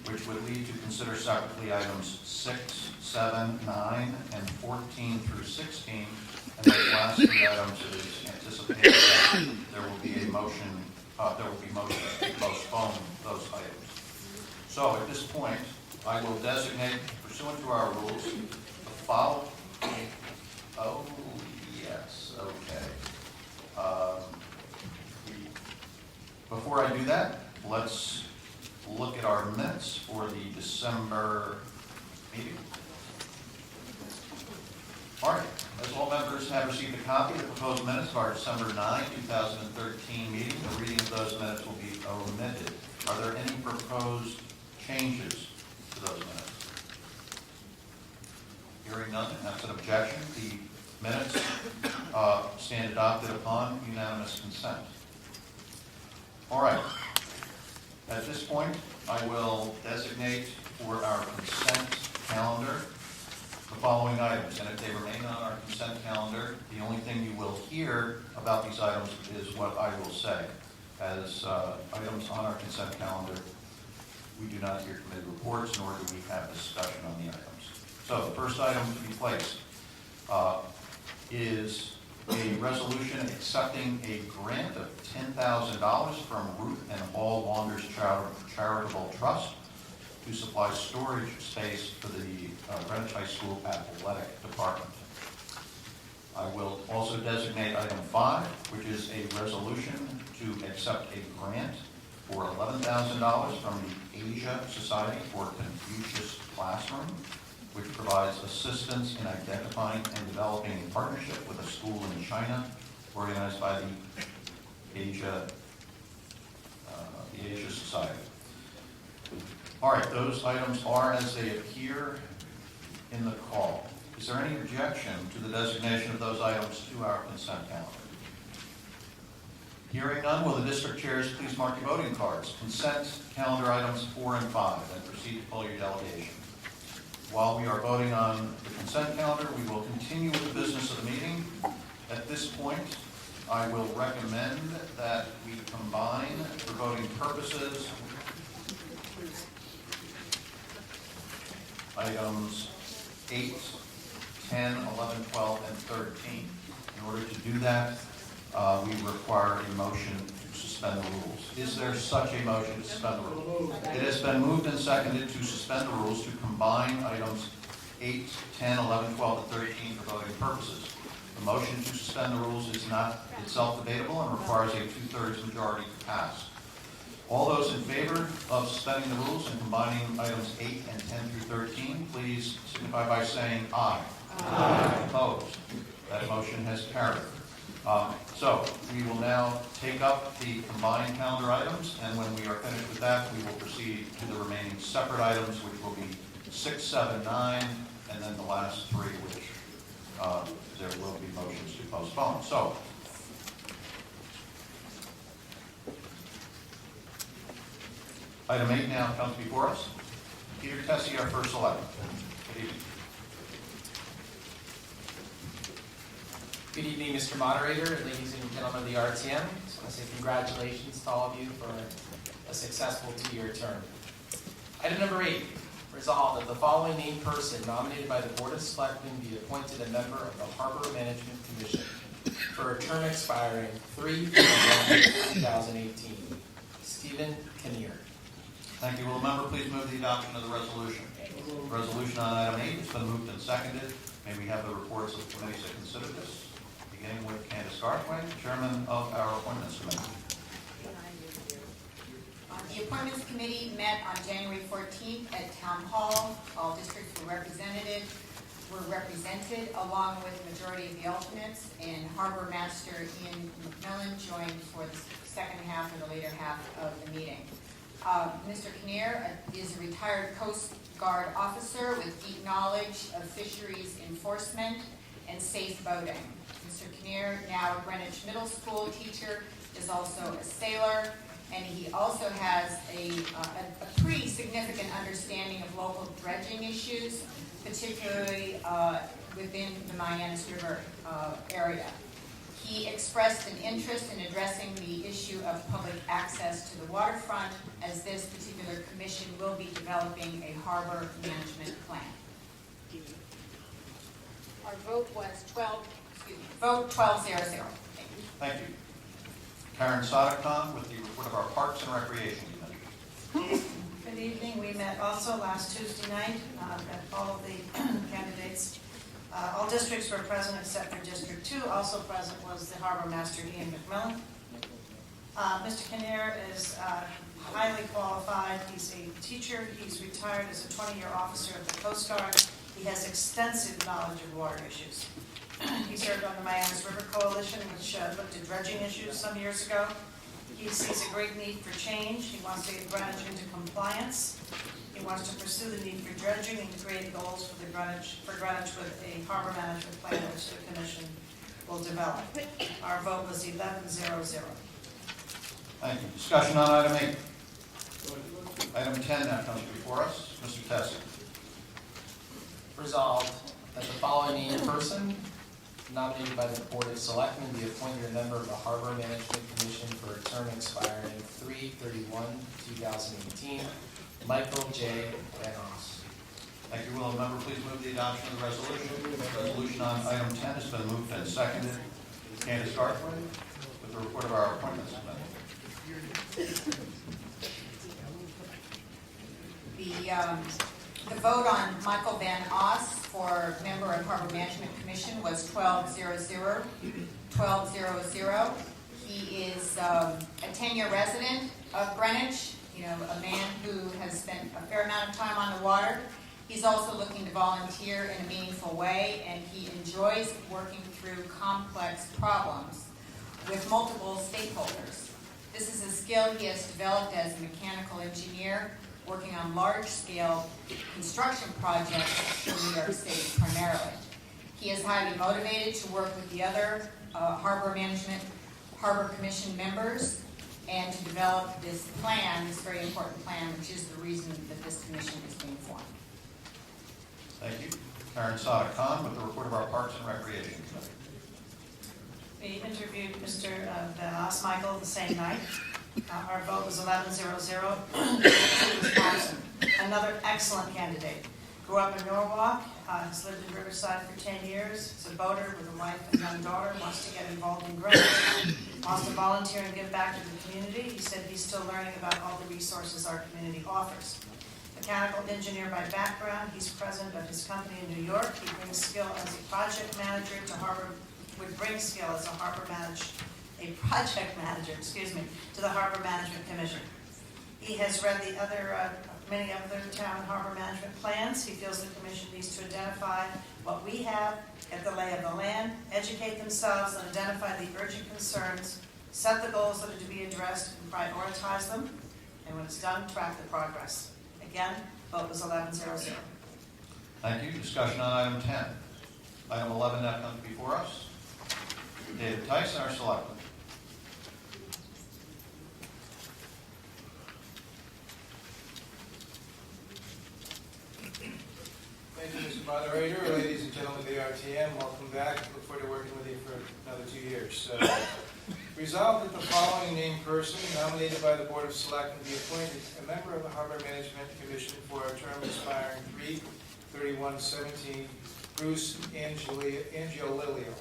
which would lead to consider separately items 6, 7, 9, and 14 through 16. And those last 3 items, it is anticipated that there will be motions to postpone those items. So at this point, I will designate, pursuant to our rules, the following. Oh, yes, okay. Before I do that, let's look at our minutes for the December meeting. All right, as all members have received a copy of the proposed minutes of our December 9, 2013 meeting, the reading of those minutes will be omitted. Are there any proposed changes to those minutes? Hearing none, that's an objection. The minutes stand adopted upon unanimous consent. All right. At this point, I will designate for our consent calendar the following items, and if they remain on our consent calendar, the only thing you will hear about these items is what I will say. As items on our consent calendar, we do not hear committee reports, nor do we have discussion on the items. So the first item to be placed is a resolution accepting a grant of $10,000 from Ruth and Hall Wanders Charitable Trust to supply storage space for the Greenwich High School Athletic Department. I will also designate item 5, which is a resolution to accept a grant for $11,000 from the Asia Society for Confucius Classroom, which provides assistance in identifying and developing a partnership with a school in China organized by the Asia Society. All right, those items are as they appear in the call. Is there any objection to the designation of those items to our consent calendar? Hearing none, will the district chairs please mark your voting cards? Consent calendar items 4 and 5, and proceed to poll your delegation. While we are voting on the consent calendar, we will continue with the business of the meeting. At this point, I will recommend that we combine, for voting purposes, items 8, 10, 11, 12, and 13. In order to do that, we require a motion to suspend the rules. Is there such a motion to suspend the rules? It has been moved and seconded to suspend the rules to combine items 8, 10, 11, 12, and 13 for voting purposes. The motion to suspend the rules is not itself debatable and requires a 2/3 majority to pass. All those in favor of suspending the rules and combining items 8 and 10 through 13, please signify by saying aye. Aye. Opposed? That motion has carried. So we will now take up the combined calendar items, and when we are finished with that, we will proceed to the remaining separate items, which will be 6, 7, 9, and then the last 3, which there will be motions to postpone. So item 8 now comes before us. Peter Tessie, our first select. Good evening. Good evening, Mr. Moderator, ladies and gentlemen of the RTM. I just want to say congratulations to all of you for a successful 2-year term. Item number 8, resolved that the following named person nominated by the Board of Selectmen be appointed a member of the Harbor Management Commission for a term expiring 3/1/2018. Stephen Kinnear. Thank you. Will the member please move the adoption of the resolution? Resolution on item 8 has been moved and seconded. May we have the reports of the committees that considered this? Beginning with Candace Garthwaite, Chairman of our Appointments Committee. The Appointments Committee met on January 14th at Town Hall. All districts were represented along with the majority of the alternates, and Harbor Master Ian McMillan joined for the second half or the later half of the meeting. Mr. Kinnear is a retired Coast Guard officer with deep knowledge of fisheries enforcement and safe boating. Mr. Kinnear, now a Greenwich Middle School teacher, is also a sailor, and he also has a pretty significant understanding of local dredging issues, particularly within the Miami River area. He expressed an interest in addressing the issue of public access to the waterfront, as this particular commission will be developing a harbor management plan. Our vote was 12. Vote 12-0-0. Thank you. Karen Sadekon with the report of our Parks and Recreation Committee. Good evening. We met also last Tuesday night. All of the candidates, all districts were present except for District 2. Also present was the Harbor Master Ian McMillan. Mr. Kinnear is highly qualified. He's a teacher. He's retired as a 20-year officer of the Coast Guard. He has extensive knowledge of water issues. He served on the Miami River Coalition, which looked at dredging issues some years ago. He sees a great need for change. He wants to get Greenwich into compliance. He wants to pursue the need for dredging and create goals for Greenwich with a harbor management plan which the Commission will develop. Our vote was 11-0-0. Thank you. Discussion on item 8. Item 10 now comes before us. Mr. Tessie. Resolved that the following named person nominated by the Board of Selectmen be appointed a member of the Harbor Management Commission for a term expiring 3/31/2018. Michael J. Van Os. Thank you. Will the member please move the adoption of the resolution? The resolution on item 10 has been moved and seconded. Candace Garthwaite with the report of our appointments committee. The vote on Michael Van Os for member of Harbor Management Commission was 12-0-0. 12-0-0. He is a 10-year resident of Greenwich, a man who has spent a fair amount of time on the water. He's also looking to volunteer in a meaningful way, and he enjoys working through complex problems with multiple stakeholders. This is a skill he has developed as a mechanical engineer, working on large-scale construction projects in New York State primarily. He is highly motivated to work with the other Harbor Commission members and to develop this plan, this very important plan, which is the reason that this commission is being formed. Thank you. Karen Sada-Khan with the report of our Parks and Recreation Committee. We interviewed Mr. Van Os, Michael, the same night. Our vote was 11-0-0. He was absent. Another excellent candidate. Grew up in Norwalk, has lived in Riverside for 10 years, is a boater with a wife and young daughter, wants to get involved in Greenwich, wants to volunteer and give back to the community. He said he's still learning about all the resources our community offers. Mechanical engineer by background, he's president of his company in New York. He brings skill as a project manager to Harbor, would bring skill as a project manager, to the Harbor Management Commission. He has read many other town harbor management plans. He feels the commission needs to identify what we have, get the lay of the land, educate themselves, and identify the urgent concerns, set the goals that are to be addressed, and prioritize them. And when it's done, track the progress. Again, vote was 11-0-0. Thank you. Discussion on item 10. Item 11 now comes before us. David Tyson, our selectman. Thank you, Mr. Moderator. Ladies and gentlemen of the RTM, welcome back. Look forward to working with you for another 2 years. Resolved that the following named person nominated by the Board of Selectmen be appointed a member of the Harbor Management Commission for a term expiring 3/31/17, Bruce Angiolilio.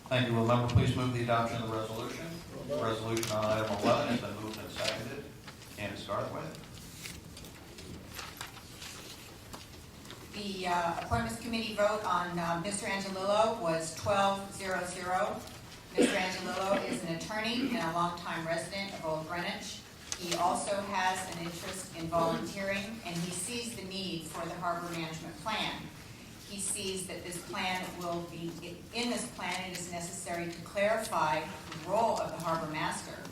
Thank you. Will the member please move the adoption of the resolution? The resolution on item 11 has been moved and seconded. Candace Garthwaite. The Appointments Committee vote on Mr. Angelillo was 12-0-0. Mr. Angelillo is an attorney and a longtime resident of Old Greenwich. He also has an interest in volunteering, and he sees the need for the harbor management plan. He sees that this plan will be, in this plan it is necessary to clarify the role of the harbor master.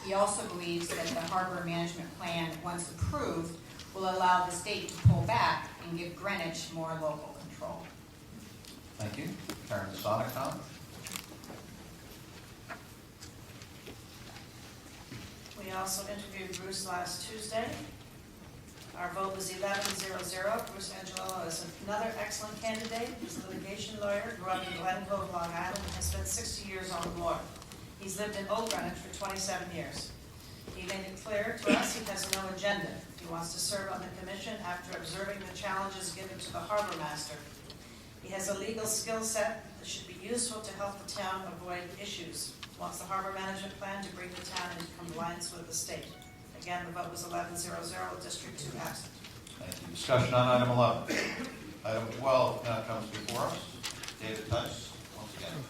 He also believes that the harbor management plan, once approved, will allow the state to pull back and give Greenwich more local control. Thank you. Karen Sada-Khan. We also interviewed Bruce last Tuesday. Our vote was 11-0-0. Bruce Angelillo is another excellent candidate. He's a litigation lawyer, grew up in Glen Cove, Long Island, and has spent 60 years on the water. He's lived in Old Greenwich for 27 years. He made it clear to us he has no agenda. He wants to serve on the commission after observing the challenges given to the harbor master. He has a legal skill set that should be useful to help the town avoid issues. He wants the harbor management plan to bring the town into compliance with the state. Again, the vote was 11-0-0, District 2 absent. Thank you. Discussion on item 11. Item 12 now comes before us. David Tice, once again.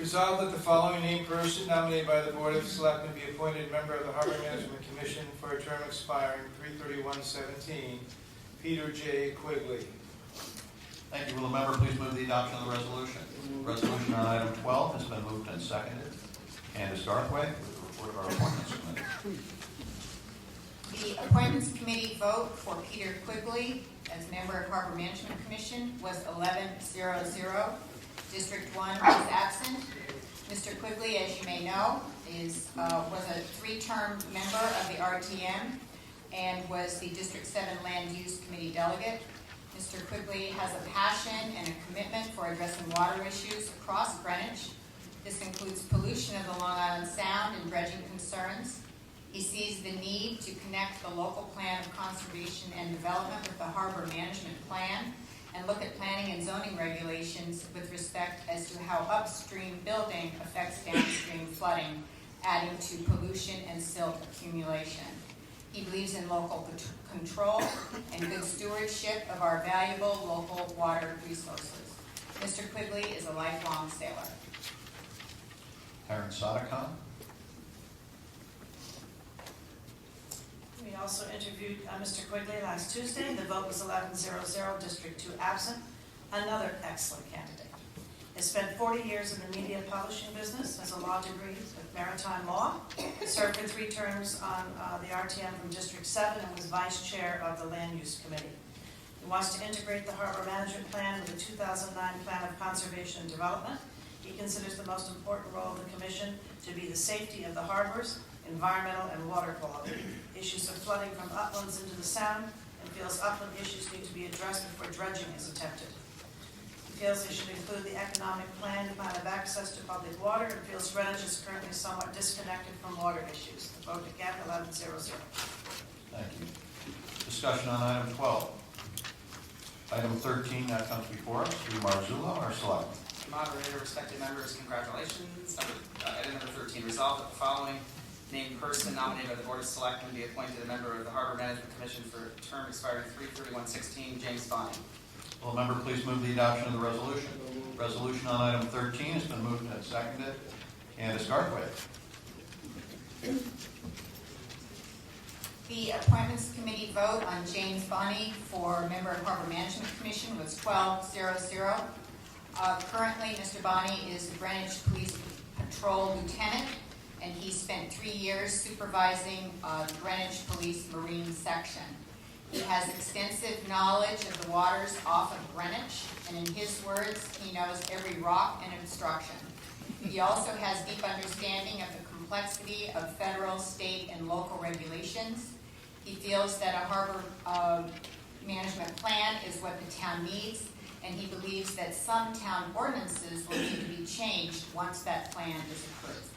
Resolved that the following named person nominated by the Board of Selectmen be appointed member of the Harbor Management Commission for a term expiring 3/31/17, Peter J. Quigley. Thank you. Will the member please move the adoption of the resolution? Resolution on item 12 has been moved and seconded. Candace Garthwaite with the report of our appointments committee. The Appointments Committee vote for Peter Quigley as member of Harbor Management Commission was 11-0-0. District 1 is absent. Mr. Quigley, as you may know, was a 3-term member of the RTM and was the District 7 Land Use Committee delegate. Mr. Quigley has a passion and a commitment for addressing water issues across Greenwich. This includes pollution of the Long Island Sound and dredging concerns. He sees the need to connect the local plan of conservation and development with the harbor management plan and look at planning and zoning regulations with respect as to how upstream building affects downstream flooding, adding to pollution and silt accumulation. He believes in local control and good stewardship of our valuable local water resources. Mr. Quigley is a lifelong sailor. Karen Sadekon. We also interviewed Mr. Quigley last Tuesday. The vote was 11-0-0, District 2 absent. Another excellent candidate. He spent 40 years in the media publishing business, has a law degree with maritime law, served for 3 terms on the RTM from District 7 and was vice chair of the Land Use Committee. He wants to integrate the harbor management plan with the 2009 Plan of Conservation and Development. He considers the most important role of the Commission to be the safety of the harbors, environmental and water quality, issues of flooding from uplands into the Sound, and feels upland issues need to be addressed before dredging is attempted. He feels they should include the economic plan of access to public water, and feels Greenwich is currently somewhat disconnected from water issues. The vote again, 11-0-0. Thank you. Discussion on item 12. Item 13 now comes before us. Sri Marzullo, our selectman. Moderator, respected members, congratulations. Item number 13, resolved that the following named person nominated by the Board of Selectmen be appointed a member of the Harbor Management Commission for a term expiring 3/31/16, James Bonney. Will the member please move the adoption of the resolution? Resolution on item 13 has been moved and seconded. Candace Garthwaite. The Appointments Committee vote on James Bonney for member of Harbor Management Commission was 12-0-0. Currently, Mr. Bonney is the Greenwich Police Patrol Lieutenant, and he spent 3 years supervising the Greenwich Police Marine Section. He has extensive knowledge of the waters off of Greenwich, and in his words, he knows every rock and obstruction. He also has deep understanding of the complexity of federal, state, and local regulations. He feels that a harbor management plan is what the town needs, and he believes that some town ordinances will need to be changed once that plan is approved.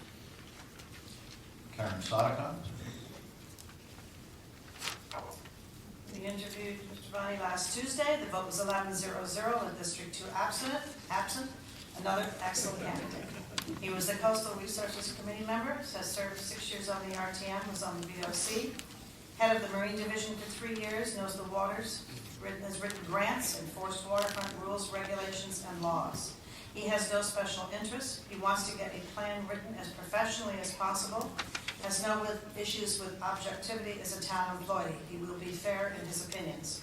Karen Sadekon. We interviewed Mr. Bonney last Tuesday. The vote was 11-0-0 with District 2 absent. Another excellent candidate. He was the Coastal Resources Committee member, has served 6 years on the RTM, was on the VOC, head of the Marine Division for 3 years, knows the waters, has written grants, enforced waterfront rules, regulations, and laws. He has no special interest. He wants to get a plan written as professionally as possible, has no issues with objectivity as a town employee. He will be fair in his opinions.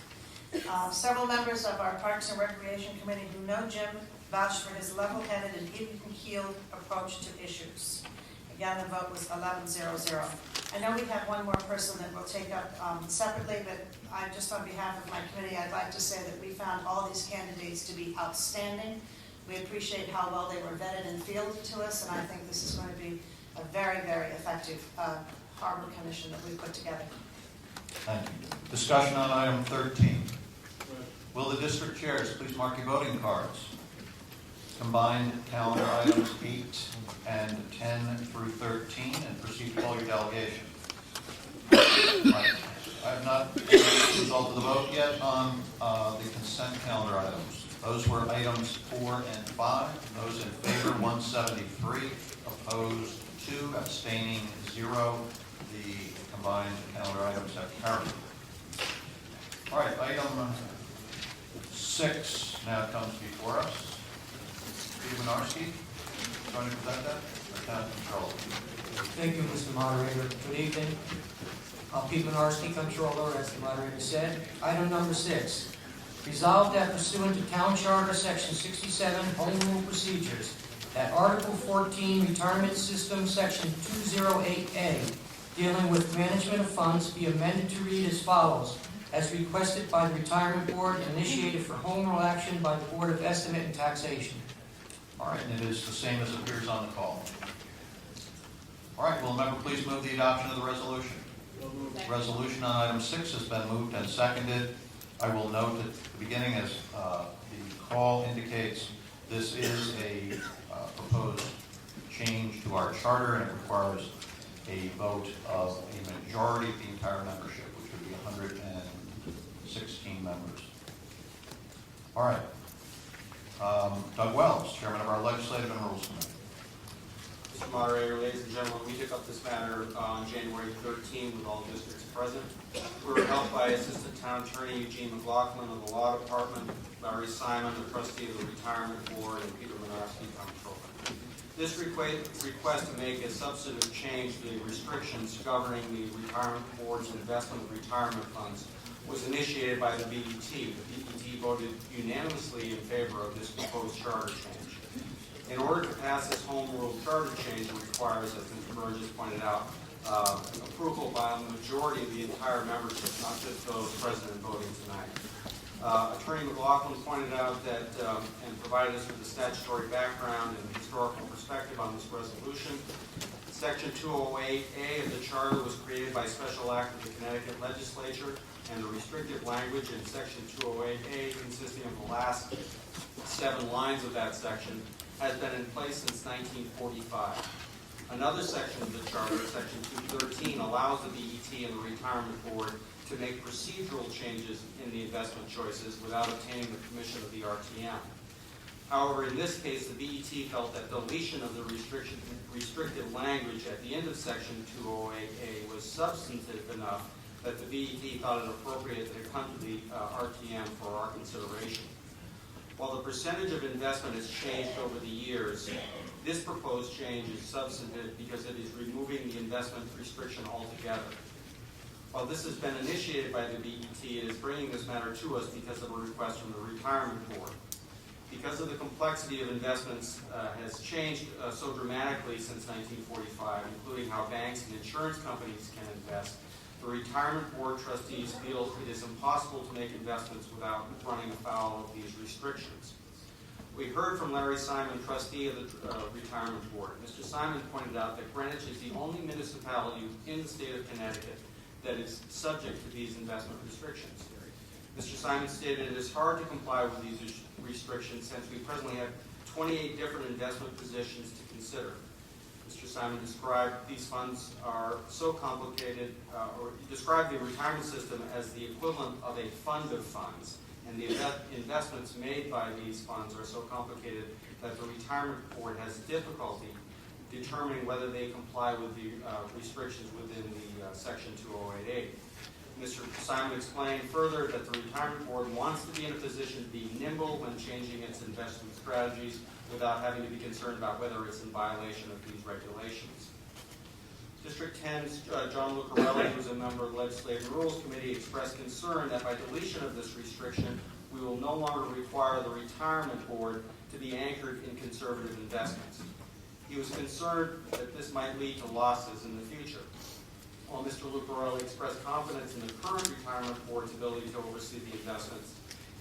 Several members of our Parks and Recreation Committee who know Jim vouched for his level-headed and even-keeled approach to issues. Again, the vote was 11-0-0. I know we have one more person that we'll take up separately, but just on behalf of my committee, I'd like to say that we found all these candidates to be outstanding. We appreciate how well they were vetted and fielded to us, and I think this is going to be a very, very effective harbor commission that we put together. Thank you. Discussion on item 13. Will the district chairs please mark your voting cards? Combined calendar items 8 and 10 through 13, and proceed to call your delegation. Right. I have not the result of the vote yet on the consent calendar items. Those were items 4 and 5. Those in favor, 173. Opposed, 2. Abstaining, 0. The combined calendar items have carried. All right, item 6 now comes before us. Peter Minarski. going to present that? Our town controller. Thank you, Mr. Moderator. Good evening. Pete Menarski, Controller, as the moderator said. Item number 6. Resolved that pursuant to Town Charter, Section 67, Home Rule Procedures, that Article 14, Retirement System, Section 208A, dealing with management of funds, be amended to read as follows: as requested by the Retirement Board and initiated for home rule action by the Board of Estimate and Taxation. All right, and it is the same as appears on the call. All right, will the member please move the adoption of the resolution? Resolution on item 6 has been moved and seconded. I will note at the beginning, as the call indicates, this is a proposed change to our charter, and it requires a vote of a majority of the entire membership, which would be 116 members. All right. Doug Wells, Chairman of our Legislative and Rules Committee. Mr. Moderator, ladies and gentlemen, we took up this matter on January 13 with all districts present. We were helped by Assistant Town Attorney Eugene McLaughlin of the Law Department, Larry Simon, the Trustee of the Retirement Board, and Peter Menarski, Comptroller. This request to make a substantive change to the restrictions governing the Retirement Board's investment of retirement funds was initiated by the BET. The BET voted unanimously in favor of this proposed charter change. In order to pass this home rule charter change, it requires, as Mr. Burgess pointed out, approval by the majority of the entire membership, not just those present and voting tonight. Attorney McLaughlin pointed out that and provided us with a statutory background and historical perspective on this resolution. Section 208A of the charter was created by special act of the Connecticut legislature, and the restrictive language in Section 208A, consisting of the last 7 lines of that section, has been in place since 1945. Another section of the charter, Section 213, allows the BET and the Retirement Board to make procedural changes in the investment choices without obtaining the permission of the RTM. However, in this case, the BET felt that deletion of the restrictive language at the end of Section 208A was substantive enough that the BET thought it appropriate that it come to the RTM for our consideration. While the percentage of investment has changed over the years, this proposed change is substantive because it is removing the investment restriction altogether. While this has been initiated by the BET, it is bringing this matter to us because of a request from the Retirement Board. Because of the complexity of investments has changed so dramatically since 1945, including how banks and insurance companies can invest, the Retirement Board trustees feel it is impossible to make investments without running afoul of these restrictions. We heard from Larry Simon, trustee of the Retirement Board. Mr. Simon pointed out that Greenwich is the only municipality in the state of Connecticut that is subject to these investment restrictions. Mr. Simon stated it is hard to comply with these restrictions since we presently have 28 different investment positions to consider. Mr. Simon described these funds are so complicated, or described the retirement system as the equivalent of a fund of funds, and the investments made by these funds are so complicated that the Retirement Board has difficulty determining whether they comply with the restrictions within the Section 208A. Mr. Simon explained further that the Retirement Board wants to be in a position to be nimble when changing its investment strategies without having to be concerned about whether it's in violation of these regulations. District 10's John Lucarelli, who is a member of the Legislative and Rules Committee, expressed concern that by deletion of this restriction, we will no longer require the Retirement Board to be anchored in conservative investments. He was concerned that this might lead to losses in the future. While Mr. Lucarelli expressed confidence in the current Retirement Board's ability to oversee the investments,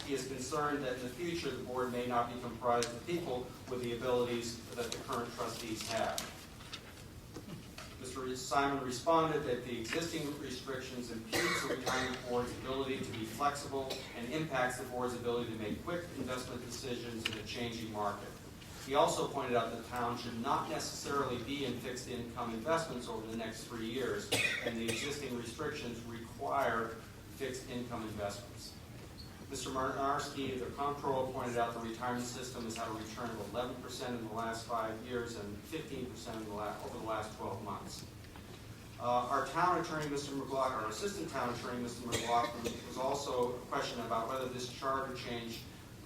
he is concerned that in the future the board may not be comprised of people with the abilities that the current trustees have. Mr. Simon responded that the existing restrictions impede the Retirement Board's ability to be flexible and impacts the board's ability to make quick investment decisions in a changing market. He also pointed out that the town should not necessarily be in fixed income investments over the next 3 years, and the existing restrictions require fixed income investments. Mr. Menarski, the comptroller, pointed out the retirement system has had a return of 11% in the last 5 years and 15% over the last 12 months. Our town attorney, Mr. McLaughlin, our assistant town attorney, Mr. McLaughlin, was also a question about whether this charter change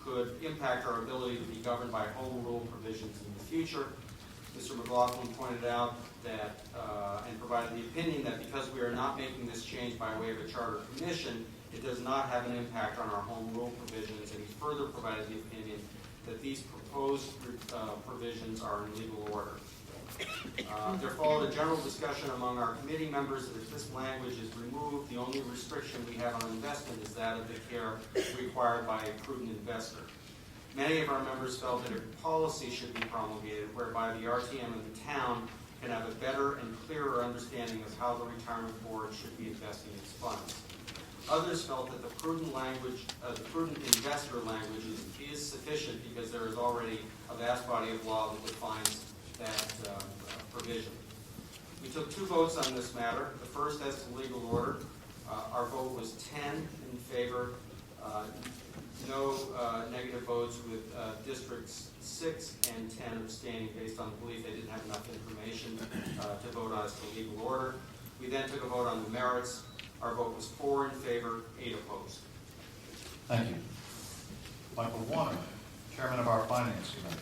could impact our ability to be governed by home rule provisions in the future. Mr. McLaughlin pointed out that, and provided the opinion that because we are not making this change by way of a charter commission, it does not have an impact on our home rule provisions, and he further provided the opinion that these proposed provisions are in legal order. There followed a general discussion among our committee members that if this language is removed, the only restriction we have on investment is that of the care required by a prudent investor. Many of our members felt that a policy should be promulgated whereby the RTM and the town can have a better and clearer understanding of how the retirement board should be investing its funds. Others felt that the prudent language, the prudent investor language is sufficient because there is already a vast body of law that defines that provision. We took 2 votes on this matter. The first as to legal order. Our vote was 10 in favor, no negative votes, with districts 6 and 10 abstaining based on the belief they didn't have enough information to vote on as to legal order. We then took a vote on the merits. Our vote was 4 in favor, 8 opposed. Thank you. Michael Warner, Chairman of our Finance Committee.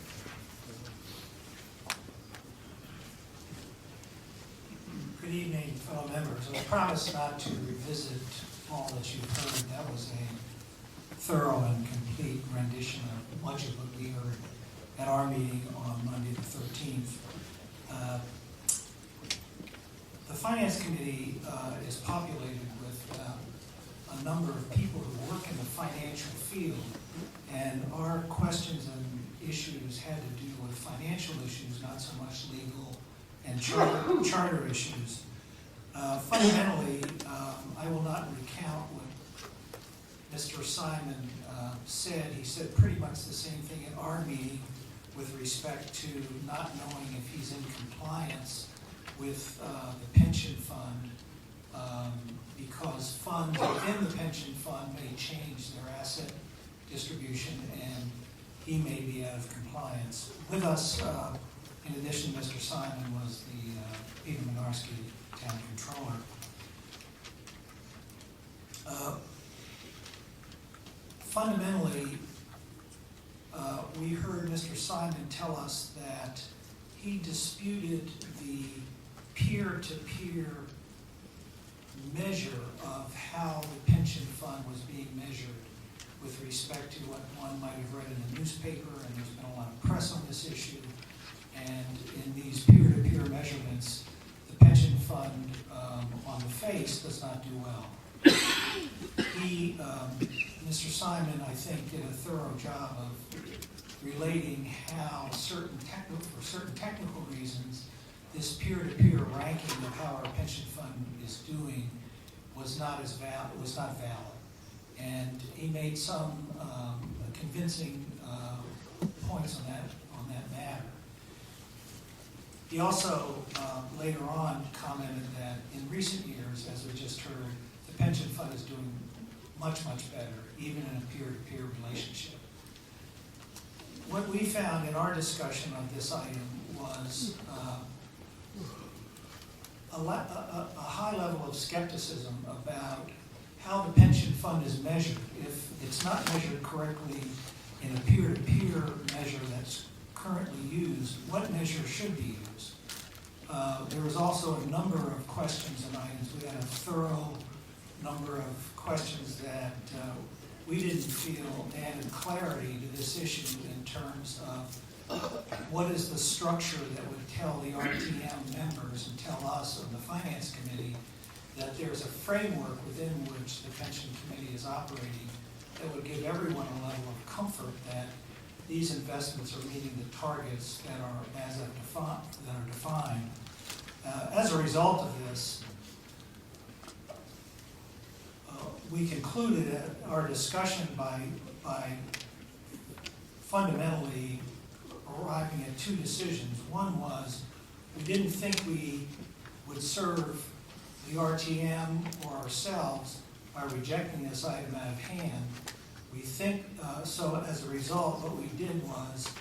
Good evening, fellow members. I promise not to revisit all that you've heard. That was a thorough and complete rendition of much of what we heard at our meeting on Monday the 13th. The Finance Committee is populated with a number of people who work in the financial field, and our questions and issues had to do with financial issues, not so much legal and charter issues. Fundamentally, I will not recount what Mr. Simon said. He said pretty much the same thing at our meeting with respect to not knowing if he's in compliance with the pension fund, because funds within the pension fund may change their asset distribution, and he may be out of compliance. With us, in addition, Mr. Simon was the Peter Minarski Town Controller. Fundamentally, we heard Mr. Simon tell us that he disputed the peer-to-peer measure of how the pension fund was being measured with respect to what one might have read in the newspaper, and there's been a lot of press on this issue. And in these peer-to-peer measurements, the pension fund on the face does not do well. He, Mr. Simon, I think, did a thorough job of relating how for certain technical reasons, this peer-to-peer ranking of how our pension fund is doing was not valid. And he made some convincing points on that matter. He also later on commented that in recent years, as we just heard, the pension fund is doing much, much better, even in a peer-to-peer relationship. What we found in our discussion of this item was a high level of skepticism about how the pension fund is measured. If it's not measured correctly in a peer-to-peer measure that's currently used, what measure should be used? There was also a number of questions and items. We had a thorough number of questions that we didn't feel added clarity to this issue in terms of what is the structure that would tell the RTM members and tell us on the Finance Committee that there's a framework within which the pension committee is operating that would give everyone a level of comfort that these investments are meeting the targets that are defined. As a result of this, we concluded our discussion by fundamentally arriving at 2 decisions. One was we didn't think we would serve the RTM or ourselves by rejecting this item out of hand. We think, so as a result, what we did was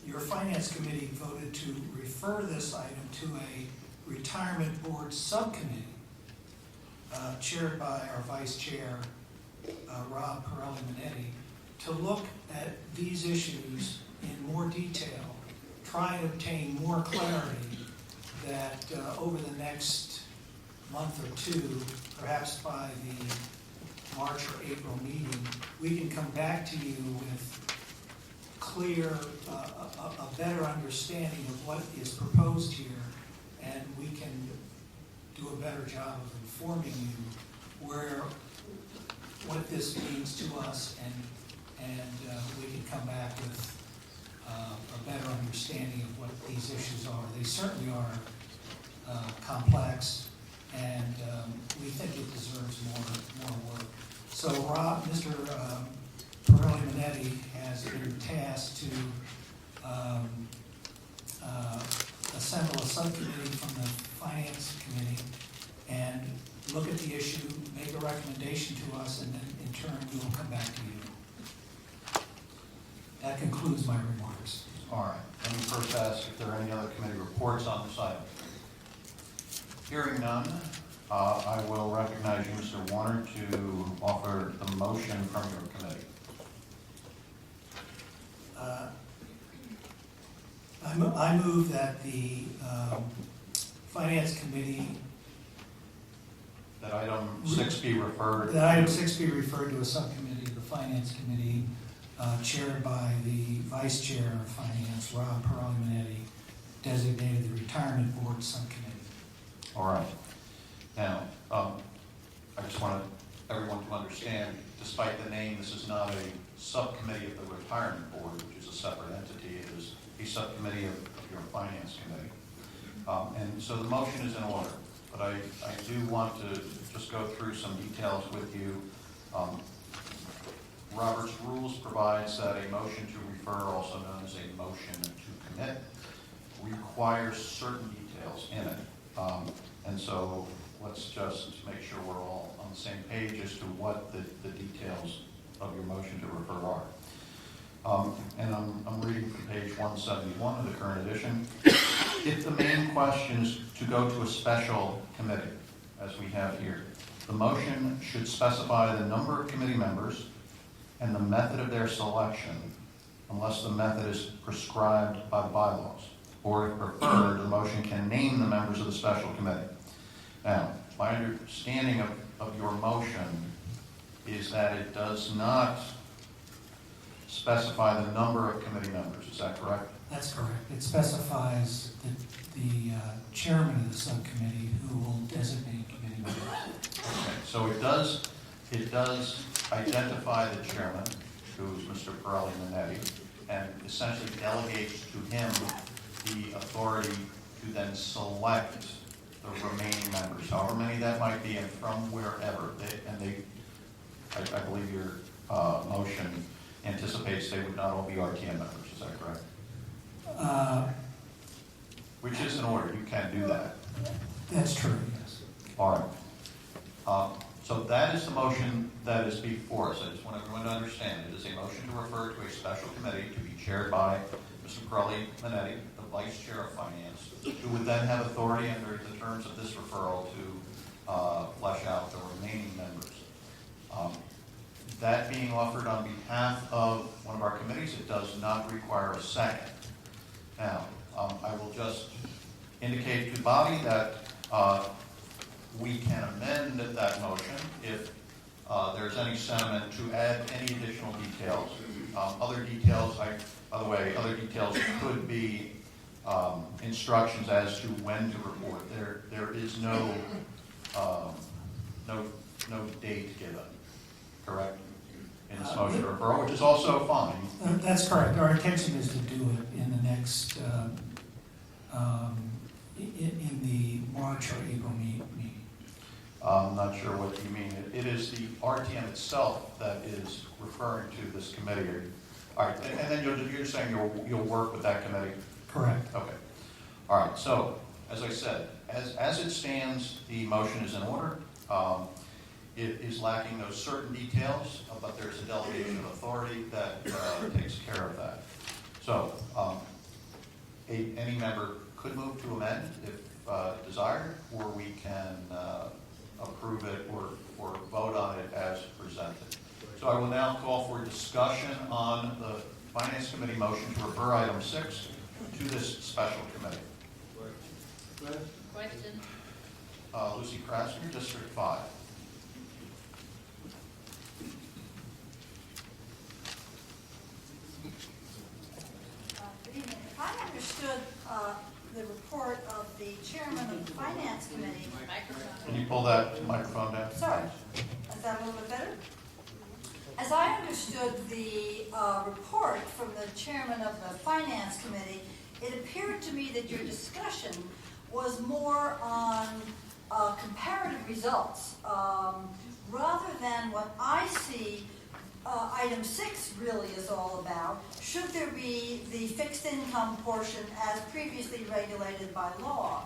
your Finance Committee voted to refer this item to a retirement board subcommittee chaired by our Vice Chair, Rob Pirelli-Minetti, to look at these issues in more detail, try and obtain more clarity that over the next month or two, perhaps by the March or April meeting, we can come back to you with clear, a better understanding of what is proposed here, and we can do a better job of informing you what this means to us, and we can come back with a better understanding of what these issues are. They certainly are complex, and we think it deserves more work. So Mr. Pirelli Minetti has been tasked to assemble a subcommittee from the Finance Committee and look at the issue, make a recommendation to us, and then in turn we will come back to you. That concludes my remarks. All right. Let me first ask if there are any other committee reports on this item. Hearing none, I will recognize you, Mr. Warner, to offer the motion from your committee. I move that the Finance Committee, That item 6 be referred. that item 6 be referred to a subcommittee of the Finance Committee, chaired by the Vice Chair of Finance, Rob Pirelli Minetti, designated the Retirement Board Subcommittee. All right. Now, I just want everyone to understand, despite the name, this is not a subcommittee of the Retirement Board, which is a separate entity. It is a subcommittee of your Finance Committee. And so the motion is in order, but I do want to just go through some details with you. Robert's Rules provides that a motion to refer, also known as a motion to commit, requires certain details in it. And so let's just make sure we're all on the same page as to what the details of your motion to refer are. And I'm reading from page 171 of the current edition. If the main question is to go to a special committee, as we have here, the motion should specify the number of committee members and the method of their selection, unless the method is prescribed by the bylaws. Or if preferred, the motion can name the members of the special committee. Now, my understanding of your motion is that it does not specify the number of committee members. Is that correct? That's correct. It specifies the chairman of the subcommittee who will designate committee members. Okay, so it does identify the chairman, who is Mr. Pirelli Minetti, and essentially delegates to him the authority to then select the remaining members, however many that might be, and from wherever. I believe your motion anticipates they would not all be RTM members. Is that correct? Which is in order. You can do that. That's true, yes. All right. So that is the motion that is before us. I just want everyone to understand it is a motion to refer to a special committee to be chaired by Mr. Pirelli Minetti, the Vice Chair of Finance, who would then have authority under the terms of this referral to flesh out the remaining members. That being offered on behalf of one of our committees, it does not require a second. Now, I will just indicate to Bobby that we can amend that motion if there's any sentiment to add any additional details. Other details could be instructions as to when to report. There is no date given, correct? In this motion to refer, which is also fine. That's correct. Our intention is to do it in the next, in the March or April meeting. I'm not sure what you mean. It is the RTM itself that is referring to this committee. All right, and then you're saying you'll work with that committee? Correct. Okay. All right, so as I said, as it stands, the motion is in order. It is lacking those certain details, but there's a delegation of authority that takes care of that. So any member could move to amend if desired, or we can approve it or vote on it as presented. So I will now call for discussion on the Finance Committee motion to refer item 6 to this special committee? Question. Lucy Krasner, District 5. Good evening. If I understood the report of the chairman of the finance committee. Can you pull that microphone down? Sorry, is that a little bit better? As I understood the report from the chairman of the finance committee, it appeared to me that your discussion was more on comparative results rather than what I see item 6 really is all about. Should there be the fixed income portion as previously regulated by law?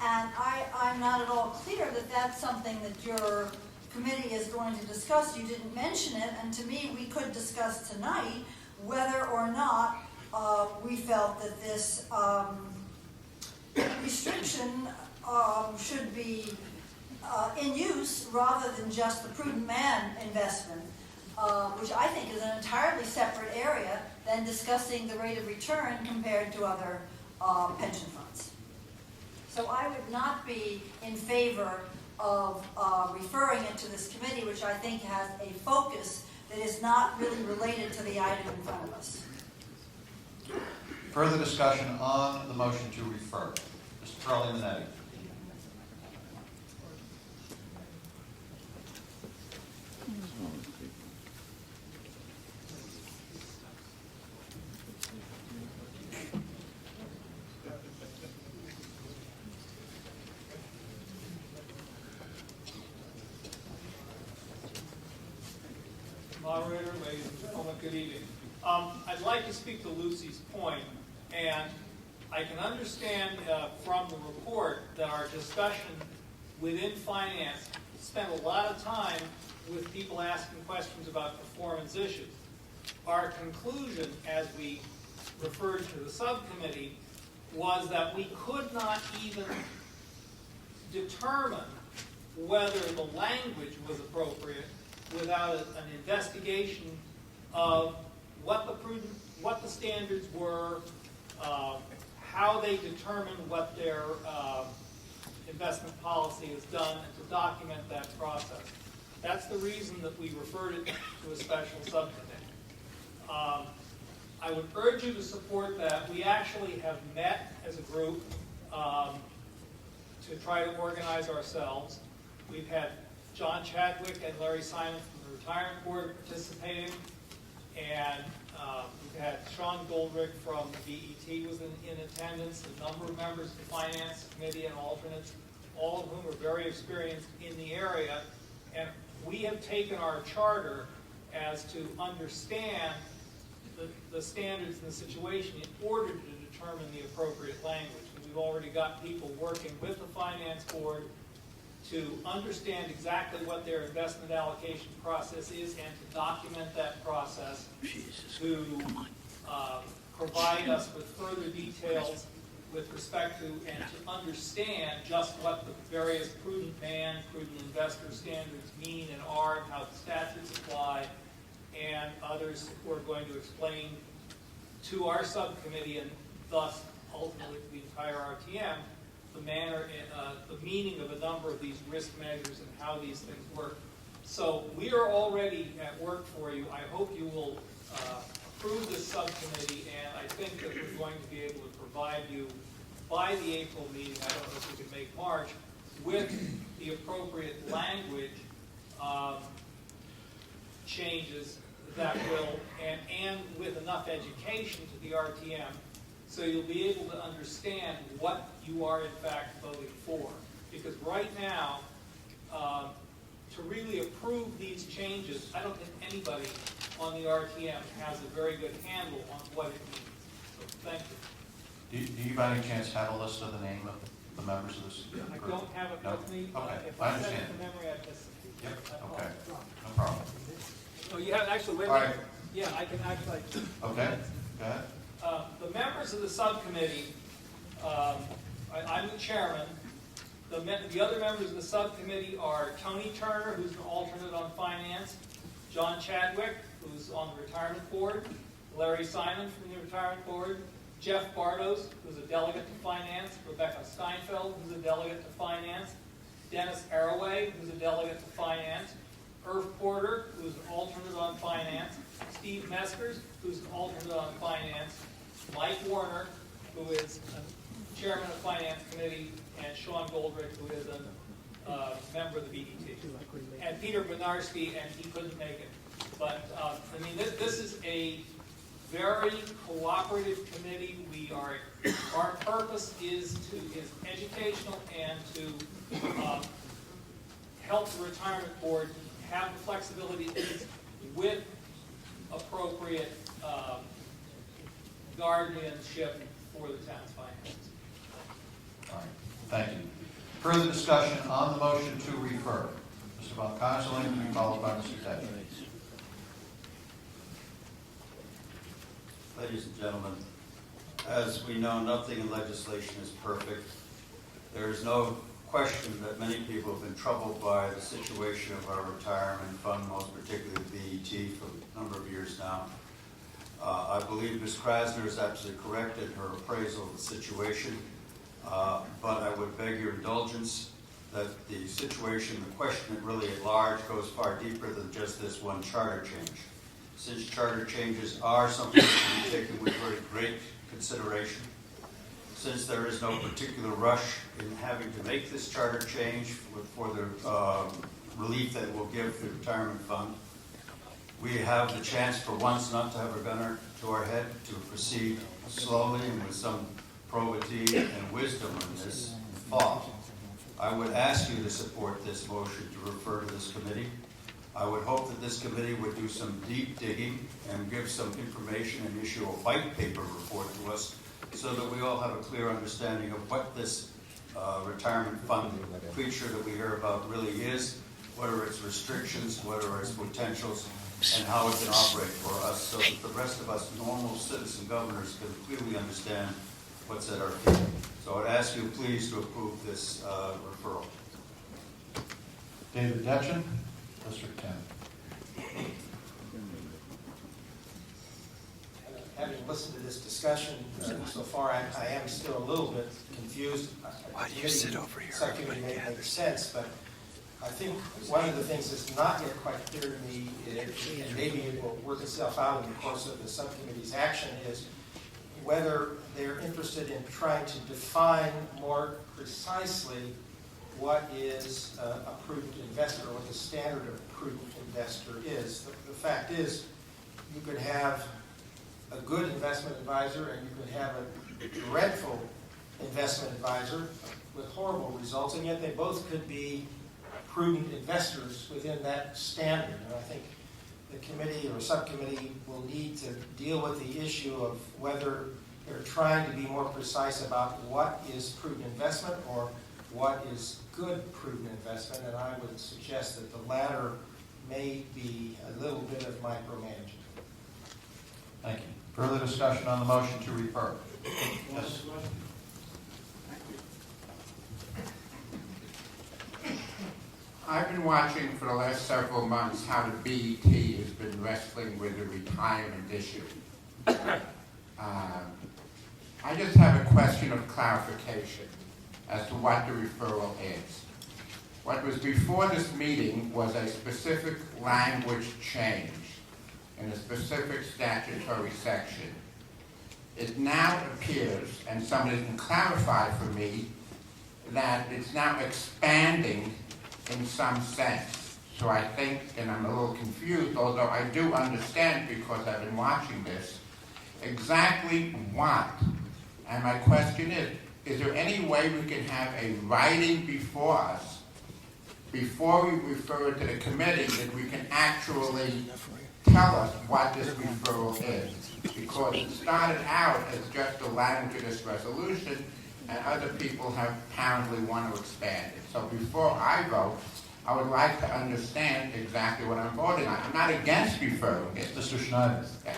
And I'm not at all clear that that's something that your committee is going to discuss. You didn't mention it, and to me, we could discuss tonight whether or not we felt that this restriction should be in use rather than just the prudent man investment, which I think is an entirely separate area than discussing the rate of return compared to other pension funds. So I would not be in favor of referring it to this committee, which I think has a focus that is not really related to the item in front of us. Further discussion on the motion to refer. Mr. Charlie Minetti. Moderator, ladies and gentlemen, good evening. I'd like to speak to Lucy's point, and I can understand from the report that our discussion within finance spent a lot of time with people asking questions about performance issues. Our conclusion, as we referred to the subcommittee, was that we could not even determine whether the language was appropriate without an investigation of what the standards were, how they determine what their investment policy has done, and to document that process. That's the reason that we referred it to a special subcommittee. I would urge you to support that. We actually have met as a group to try to organize ourselves. We've had John Chadwick and Larry Simon from the Retirement Board participating, and we've had Sean Goldrick from BET was in attendance, a number of members of the Finance Committee and alternates, all of whom are very experienced in the area, and we have taken our charter as to understand the standards and the situation in order to determine the appropriate language. And we've already got people working with the Finance Board to understand exactly what their investment allocation process is and to document that process, to provide us with further details with respect to and to understand just what the various prudent man, prudent investor standards mean and are, and how the statutes apply, and others who are going to explain to our subcommittee and thus ultimately to the entire RTM the manner, the meaning of a number of these risk measures and how these things work. So we are already at work for you. I hope you will approve this subcommittee, and I think that we're going to be able to provide you by the April meeting, I don't know if we can make March, with the appropriate language changes that will, and with enough education to the RTM, so you'll be able to understand what you are in fact voting for. Because right now, to really approve these changes, I don't think anybody on the RTM has a very good handle on what it means. So thank you. Do you by any chance have a list of the name of the members of this group? I don't have it with me. Okay, If I I said understand. it from memory, I'd miss it. Yep, okay, no problem. Oh, you have, actually, wait a All minute. right. Yeah, I can actually. Okay, go ahead. The members of the subcommittee, I'm the chairman. The other members of the subcommittee are Tony Turner, who's an alternate on finance, John Chadwick, who's on the retirement board, Larry Simon from the retirement board, Jeff Bartos, who's a delegate to finance, Rebecca Steinfeld, who's a delegate to finance, Dennis Arroway, who's a delegate to finance, Irv Porter, who's an alternate on finance, Steve Meskers, who's an alternate on finance, Mike Warner, who is chairman of finance committee, and Sean Goldrick, who is a member of the BET. And Peter Benarski, and he couldn't make it. But, I mean, this is a very cooperative committee. Our purpose is educational and to help the retirement board have the flexibility with appropriate guardianship for the town's finances. All right, thank you. Further discussion on the motion to refer. Mr. Von Kosseling, followed by Mr. Tetra. Ladies and gentlemen, as we know, nothing in legislation is perfect. There is no question that many people have been troubled by the situation of our retirement fund, most particularly BET, for a number of years now. I believe Ms. Krasner is absolutely correct in her appraisal of the situation, but I would beg your indulgence that the situation, the question really at large, goes far deeper than just this one charter change. Since charter changes are something that can be taken with very great consideration, since there is no particular rush in having to make this charter change for the relief that it will give the retirement fund, we have the chance for once not to have a gunner to our head, to proceed slowly and with some probity and wisdom in this thought. I would ask you to support this motion to refer to this committee. I would hope that this committee would do some deep digging and give some information and issue a white paper report to us so that we all have a clear understanding of what this retirement fund creature that we hear about really is, what are its restrictions, what are its potentials, and how it can operate for us so that the rest of us normal citizen governors can clearly understand what's at our feet. So I'd ask you please to approve this referral. David Detchen, District 10. Having listened to this discussion so far, I am still a little bit confused. Why do you sit over here? Subcommittee may make sense, but I think one of the things that's not yet quite clear to me, and maybe it will work itself out in the course of the subcommittee's action, is whether they're interested in trying to define more precisely what is a prudent investor, or what the standard of a prudent investor is. The fact is, you could have a good investment advisor and you could have a dreadful investment advisor with horrible results, and yet they both could be prudent investors within that standard. And I think the committee or subcommittee will need to deal with the issue of whether they're trying to be more precise about what is prudent investment or what is good prudent investment, and I would suggest that the latter may be a little bit of micromanagement. Thank you. Further discussion on the motion to refer? Yes. I've been watching for the last several months how the BET has been wrestling with the retirement issue. I just have a question of clarification as to what the referral is. What was before this meeting was a specific language change in a specific statutory section. It now appears, and somebody can clarify for me, that it's now expanding in some sense. So I think, and I'm a little confused, although I do understand because I've been watching this, exactly what. And my question is there any way we can have a writing before us, before we refer it to the committee, that we can actually tell us what this referral is? Because it started out as just a language of this resolution, and other people have apparently want to expand it. So before I vote, I would like to understand exactly what I'm voting on. I'm not against referring it. Mr. Schneider. Yes.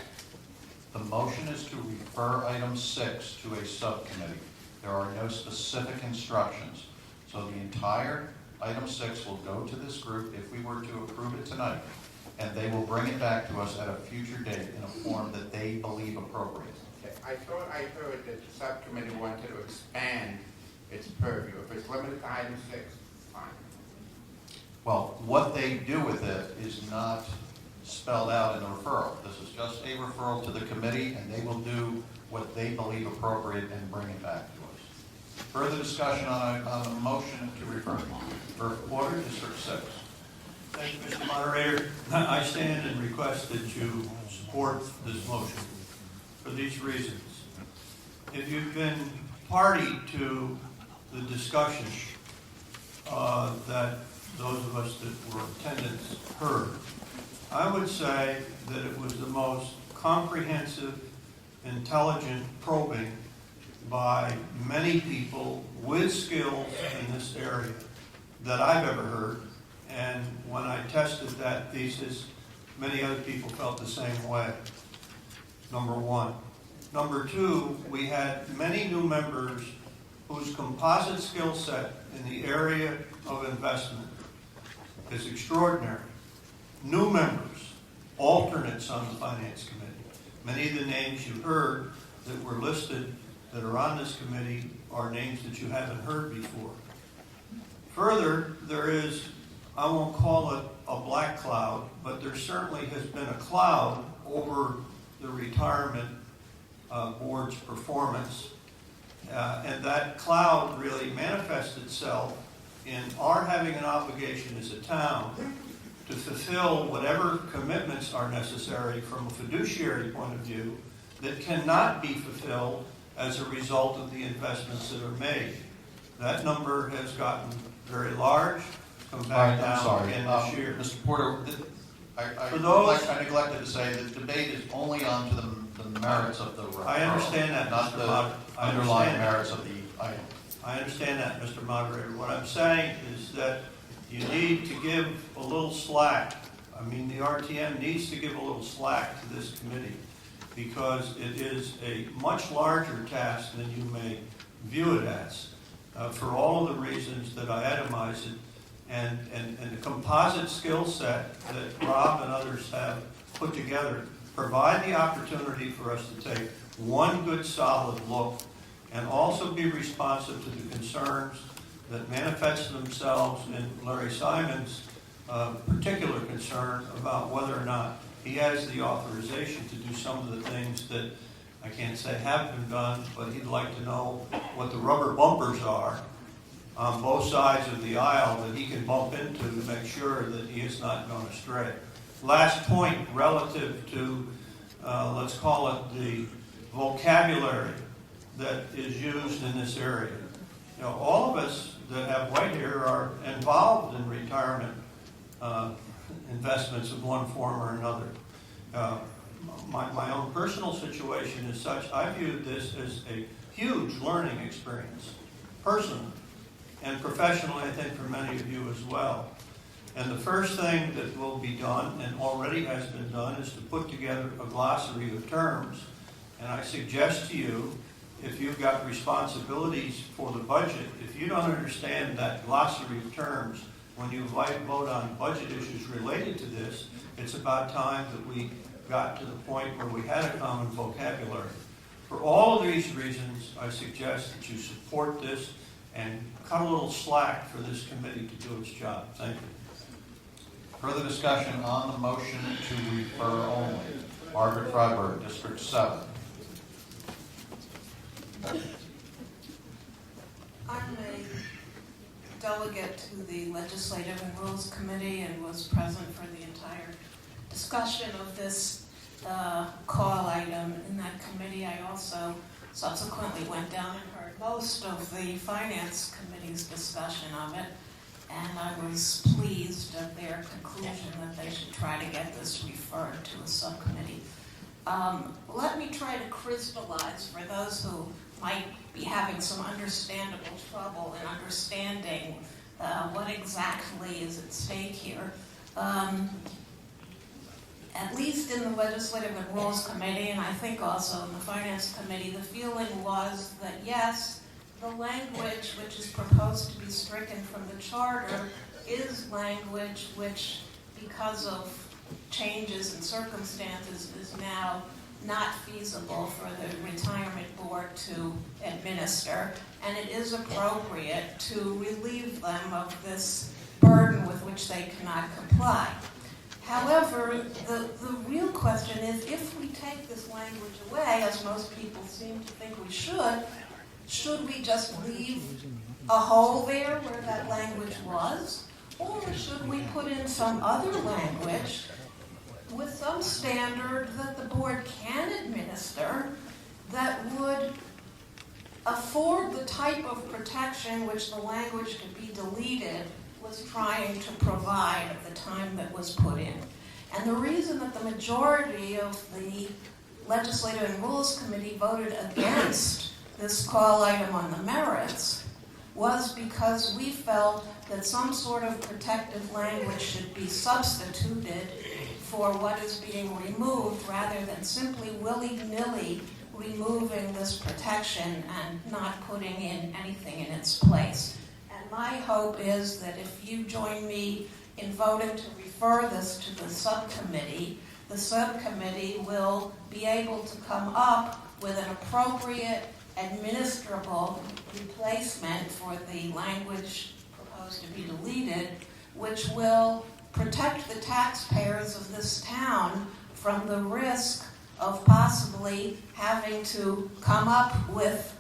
The motion is to refer item 6 to a subcommittee. There are no specific instructions. So the entire item 6 will go to this group if we were to approve it tonight, and they will bring it back to us at a future date in a form that they believe appropriate. Okay, I thought I heard that the subcommittee wanted to expand its purview. If it's limited to item 6, fine. Well, what they do with it is not spelled out in the referral. This is just a referral to the committee, and they will do what they believe appropriate and bring it back to us. Further discussion on a motion to refer. For order, District 6. Thank you, Mr. Moderator. I stand and request that you support this motion for these reasons. If you've been party to the discussion that those of us that were in attendance heard, I would say that it was the most comprehensive, intelligent probing by many people with skills in this area that I've ever heard. And when I tested that thesis, many other people felt the same way. Number one. Number two, we had many new members whose composite skill set in the area of investment is extraordinary. New members, alternates on the Finance Committee. Many of the names you heard that were listed that are on this committee are names that you haven't heard before. Further, there is, I won't call it a black cloud, but there certainly has been a cloud over the retirement board's performance. And that cloud really manifests itself in our having an obligation as a town to fulfill whatever commitments are necessary from a fiduciary point of view that cannot be fulfilled as a result of the investments that are made. That number has gotten very large, come back down again this year. Mr. Porter, I neglected to say that the debate is only on to the merits of the referral. I understand that, not Mr. the Moderator. underlying merits of the item. I understand that, Mr. Moderator. What I'm saying is that you need to give a little slack. I mean, the RTM needs to give a little slack to this committee because it is a much larger task than you may view it as. For all of the reasons that I itemized it, and the composite skill set that Rob and others have put together provide the opportunity for us to take one good solid look and also be responsive to the concerns that manifest themselves in Larry Simon's particular concern about whether or not he has the authorization to do some of the things that I can't say have been done, but he'd like to know what the rubber bumpers are on both sides of the aisle that he can bump into to make sure that he has not gone astray. Last point relative to, let's call it the vocabulary that is used in this area. You know, all of us that have white hair are involved in retirement investments of one form or another. My own personal situation is such, I viewed this as a huge learning experience, personally and professionally, I think for many of you as well. And the first thing that will be done, and already has been done, is to put together a glossary of terms. And I suggest to you, if you've got responsibilities for the budget, if you don't understand that glossary of terms, when you vote on budget issues related to this, it's about time that we got to the point where we had a common vocabulary. For all of these reasons, I suggest that you support this and cut a little slack for this committee to do its job. Thank you. Further discussion on the motion to refer only. Margaret Freiberg, District 7. I'm a delegate to the Legislative and Rules Committee and was present for the entire discussion of this call item in that committee. I also subsequently went down and heard most of the Finance Committee's discussion of it, and I was pleased at their conclusion that they should try to get this referred to a subcommittee. Let me try to crystallize for those who might be having some understandable trouble in understanding what exactly is at stake here. At least in the Legislative and Rules Committee, and I think also in the Finance Committee, the feeling was that yes, the language which is proposed to be stricken from the charter is language which, because of changes in circumstances, is now not feasible for the retirement board to administer, and it is appropriate to relieve them of this burden with which they cannot comply. However, the real question is, if we take this language away, as most people seem to think we should we just leave a hole there where that language was? Or should we put in some other language with some standard that the board can administer that would afford the type of protection which the language to be deleted was trying to provide at the time that was put in? And the reason that the majority of the Legislative and Rules Committee voted against this call item on the merits was because we felt that some sort of protective language should be substituted for what is being removed, rather than simply willy-nilly removing this protection and not putting in anything in its place. And my hope is that if you join me in voting to refer this to the subcommittee will be able to come up with an appropriate administrable replacement for the language proposed to be deleted, which will protect the taxpayers of this town from the risk of possibly having to come up with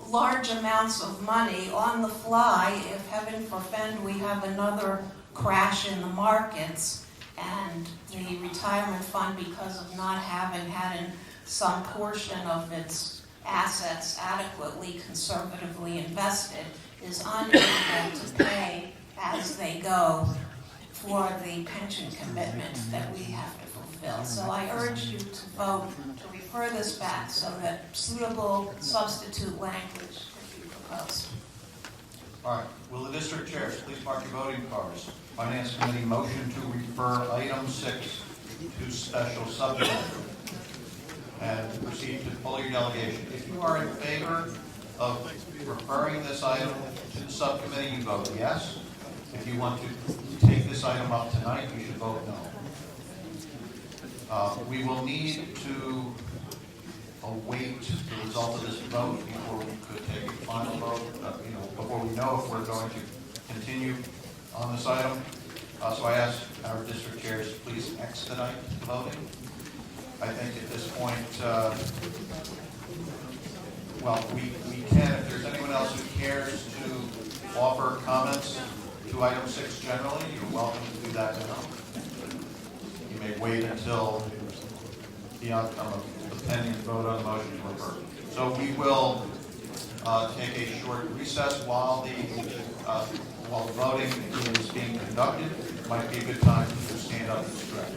large amounts of money on the fly if, heaven forfend, we have another crash in the markets and the retirement fund, because of not having had some portion of its assets adequately conservatively invested, is unable to pay as they go for the pension commitment that we have to fulfill. So I urge you to vote to refer this back so that suitable substitute language can be proposed. All right, will the district chairs please mark your voting cards? Finance Committee motion to refer item 6 to special subcommittee and proceed to pull your delegation. If you are in favor of referring this item to the subcommittee, you vote yes. If you want to take this item up tonight, you should vote no. We will need to await the result of this vote before we could take a final vote, before we know if we're going to continue on this item. So I ask our district chairs to please expedite the voting. I think at this point, we can, if there's anyone else who cares to offer comments to item 6 generally, you're welcome to do that now. You may wait until the outcome of the pending vote on the motion to refer. So we will take a short recess while the voting is being conducted. It might be a good time to stand up and stretch.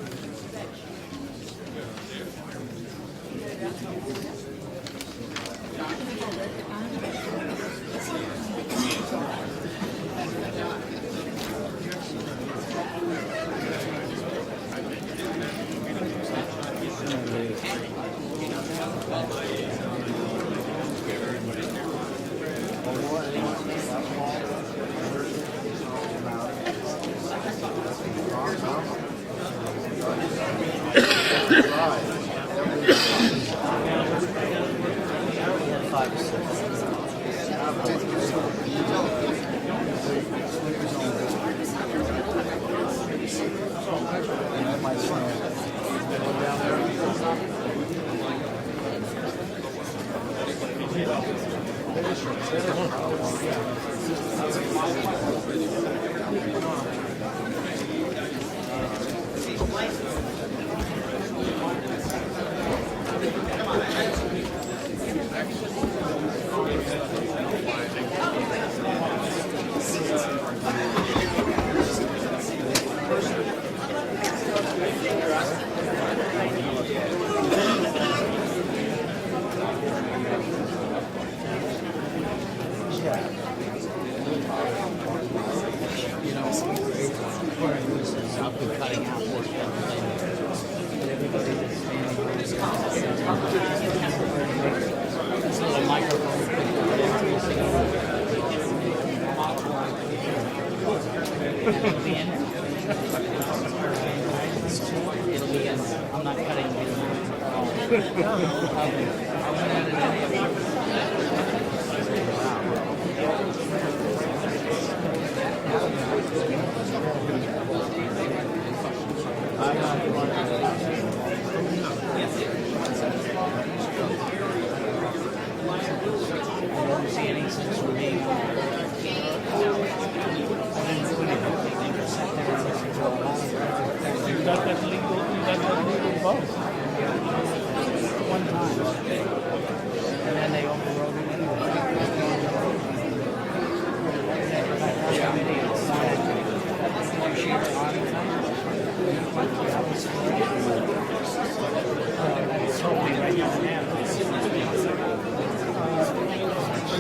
I'm not cutting it.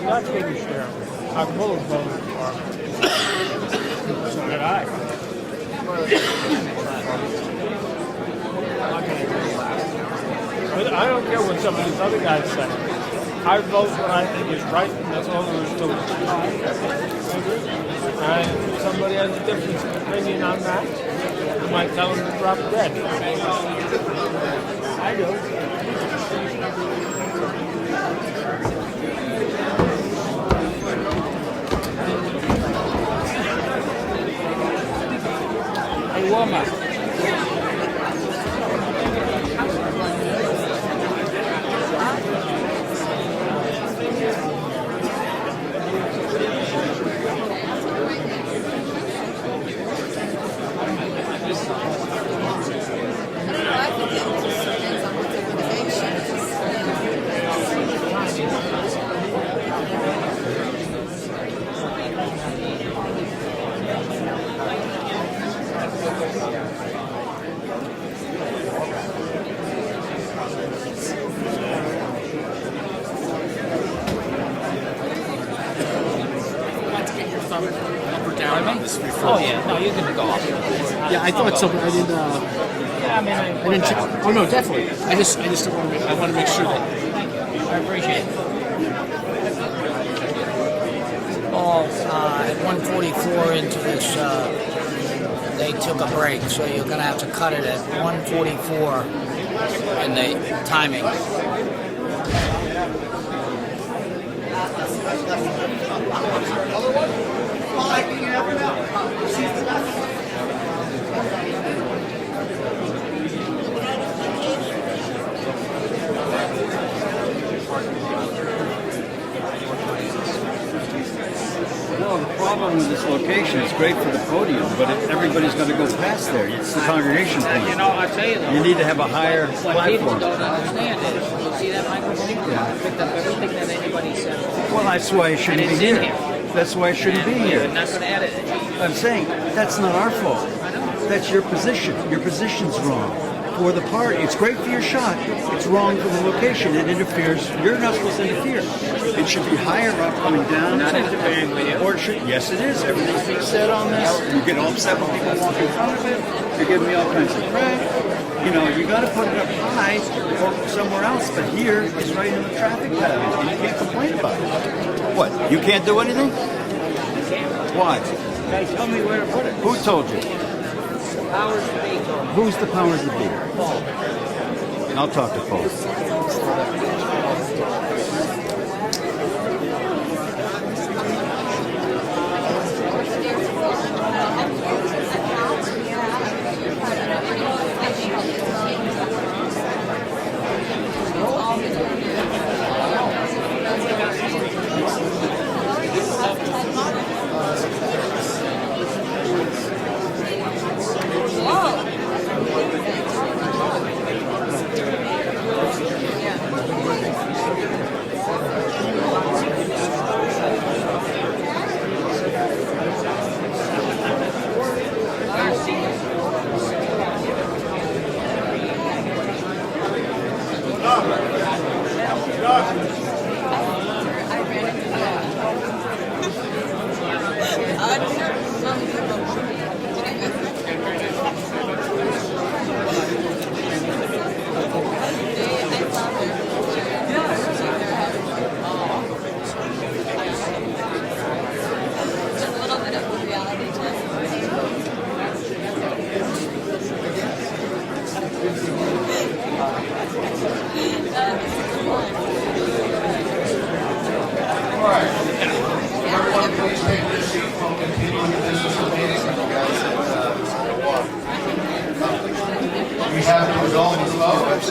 That's what we share. I both voted for. So did I. But I don't care what some of these other guys say. I vote what I think is right, and that's all there is to it. And if somebody has a different opinion on that, I might tell them to drop dead. I do. Hey, Walmart. Oh yeah, no, you're gonna go up. Yeah, I thought so, but I didn't. Yeah, I mean, I didn't check. Oh no, definitely. I just want to. I want to make sure that. Thank you. I appreciate it. Oh, at 1:44 into this, they took a break, so you're gonna have to cut it at 1:44 in the timing. Well, the problem with this location, it's great for the podium, but everybody's going to go past there. It's the congregation point. You know, I tell you though. You need to have a higher What people platform. don't understand is, you see that microphone? Yeah. I picked up everything that anybody said. Well, that's why it shouldn't And be it's in here. here. That's why it shouldn't be here. You're not gonna edit it. I'm saying that's not our fault. That's your position. Your position's wrong. For the party, it's great for your shot. It's wrong for the location. It interferes. You're not supposed to interfere. It should be higher up, coming down. Not interfering with you. Or it should, yes, it is. Everything's being said on this. You get all upset when people walk in front of it. You're giving me all kinds of crap. You know, you got to put it up high or somewhere else. But here, it's right in the traffic pattern, and you can't complain about it. What? You can't do anything? Why? Guys, tell me where to put it. Who told you? Powers to be. Who's the powers that be? Paul. I'll talk to Paul.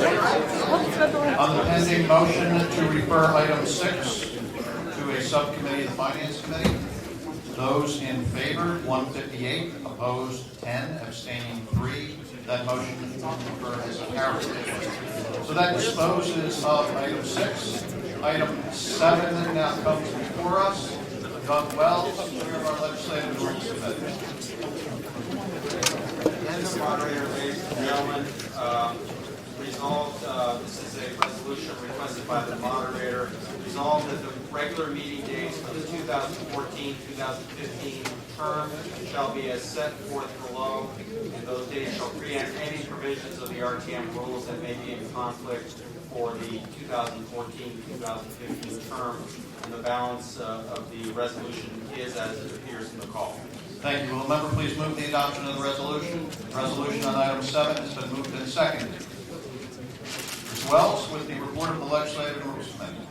On the pending motion to refer item 6 to a subcommittee of the Finance Committee, those in favor, 158, opposed 10, abstaining 3. That motion to refer is carried. So that disposes of item 6. Item 7 now comes before us. Doug Wells, Chair of our Legislative Affairs Committee. Mr. Moderator, ladies and gentlemen, resolved, this is a resolution requested by the moderator, resolved that the regular meeting dates for the 2014-2015 term shall be as set forth below, and those dates shall preempt any provisions of the RTM rules that may be in conflict for the 2014-2015 term, and the balance of the resolution is as it appears in the call. Thank you. Will the member please move the adoption of the resolution? Resolution on item 7 has been moved and seconded. Ms. Wells, with the report of the Legislative and Rules Committee.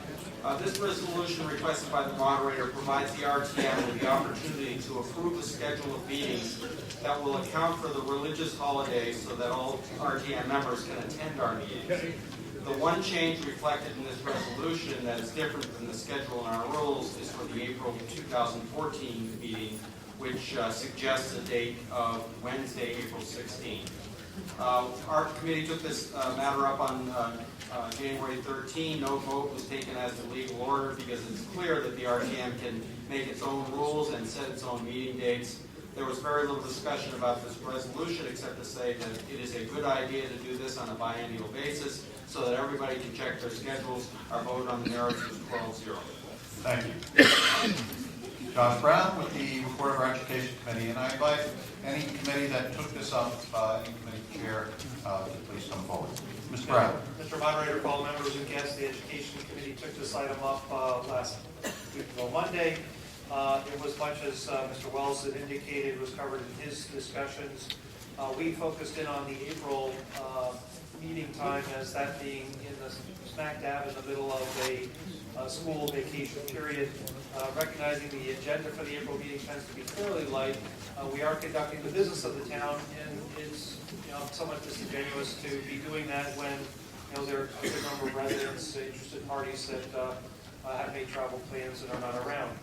This resolution requested by the moderator provides the RTM with the opportunity to approve a schedule of meetings that will account for the religious holidays so that all RTM members can attend our meetings. The one change reflected in this resolution that is different than the schedule in our rules is for the April 2014 meeting, which suggests a date of Wednesday, April 16th. Our committee took this matter up on January 13. No vote was taken as to legal order because it's clear that the RTM can make its own rules and set its own meeting dates. There was very little discussion about this resolution except to say that it is a good idea to do this on a biennial basis so that everybody can check their schedules. Our vote on the merits was 12-0. Thank you. Josh Brown with the report of our Education Committee, and I invite any committee that took this up, any committee chair, to please come forward. Mr. Brown. Mr. Moderator, all members and guests, the Education Committee took this item up last week ago Monday. It was much as Mr. Wells had indicated was covered in his discussions. We focused in on the April meeting time as that being in the smack dab in the middle of a school vacation period. Recognizing the agenda for the April meeting tends to be fairly light, we are conducting the business of the town, and it's somewhat disingenuous to be doing that when there are a good number of residents, interested parties that have made travel plans and are not around.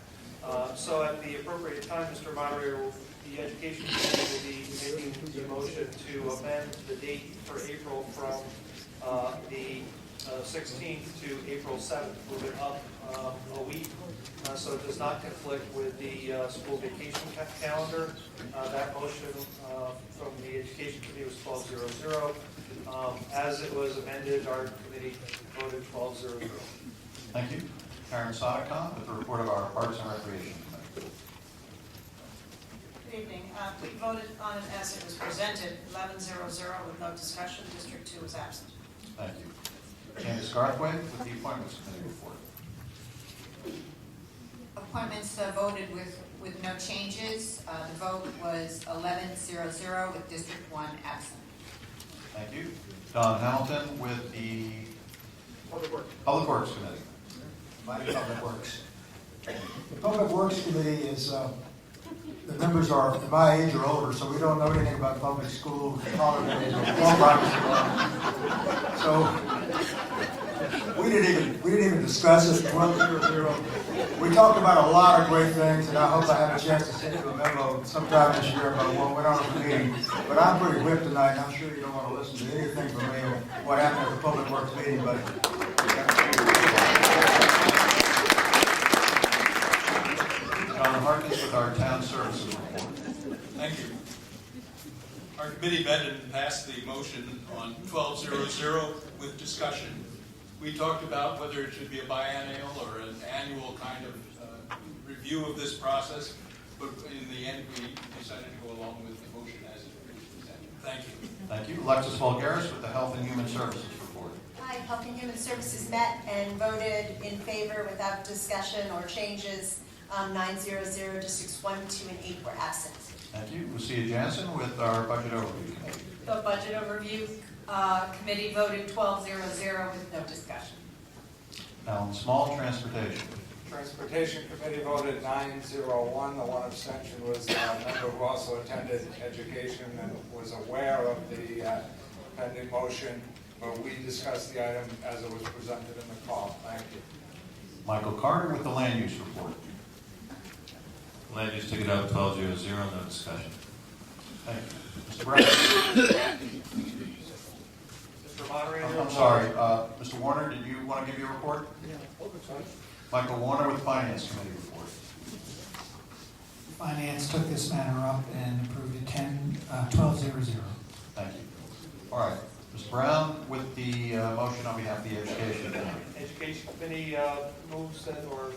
So at the appropriate time, Mr. Moderator, the Education Committee will be making the motion to amend the date for April from the 16th to April 7th, move it up a week, so it does not conflict with the school vacation calendar. That motion from the Education Committee was 12-0-0. As it was amended, our committee voted 12-0-0. Thank you. Karen Sadekon with the report of our Parks and Recreation Committee. Good evening. We voted on it as it was presented, 11-0-0 with no discussion. District 2 was absent. Thank you. Candace Garthwaite with the Appointments Committee report. Appointments voted with no changes. The vote was 11-0-0 with District 1 absent. Thank you. Don Hamilton with the Public Works Committee. Public Works. The Public Works Committee is, the members are my age or older, so we don't know anything about public schools, holidays, or private schools. So we didn't even discuss this 12-0-0. We talked about a lot of great things, and I hope I have a chance to send you a memo sometime this year about what went on at the meeting. But I'm pretty whipped tonight, and I'm sure you don't want to listen to anything from me on what happened at the Public Works meeting, but John Harkins with our Town Services report. Thank you. Our committee met and passed the motion on 12-0-0 with discussion. We talked about whether it should be a biennial or an annual kind of review of this process, but in the end we decided to go along with the motion as it was presented. Thank you. Thank you. Alexis Volgaris with the Health and Human Services report. Hi, Health and Human Services met and voted in favor without discussion or changes. 9-0-0, Districts 1, 2, and 8 were absent. Thank you. Lucia Jansen with our Budget Overview Committee. The Budget Overview Committee voted 12-0-0 with no discussion. Alan Small, Transportation. Transportation Committee voted 9-0-1. The one abstention was a member who also attended education and was aware of the pending motion. but we discussed the item as it was presented in the call. Thank you. Michael Carter with the land use report. Land use ticket up 1200, no discussion. Thank you. Mr. Brown. Mr. Moderator. I'm sorry, Mr. Warner, did you want to give your report? Yeah. Michael Warner with Finance Committee report. Finance took this matter up and approved it 1200. Thank you. All right, Mr. Brown with the motion on behalf of the Education Committee. Education Committee moves that, or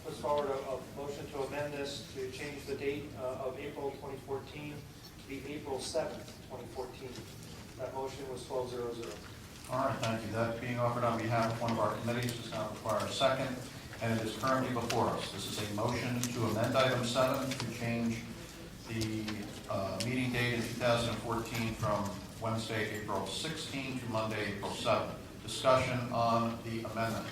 puts forward a motion to amend this to change the date of April 2014 to be April 7th, 2014. That motion was 1200. All right, thank you. That being offered on behalf of one of our committees does not require a second, and it is currently before us. This is a motion to amend item 7 to change the meeting date in 2014 from Wednesday, April 16 to Monday, April 7. Discussion on the amendment.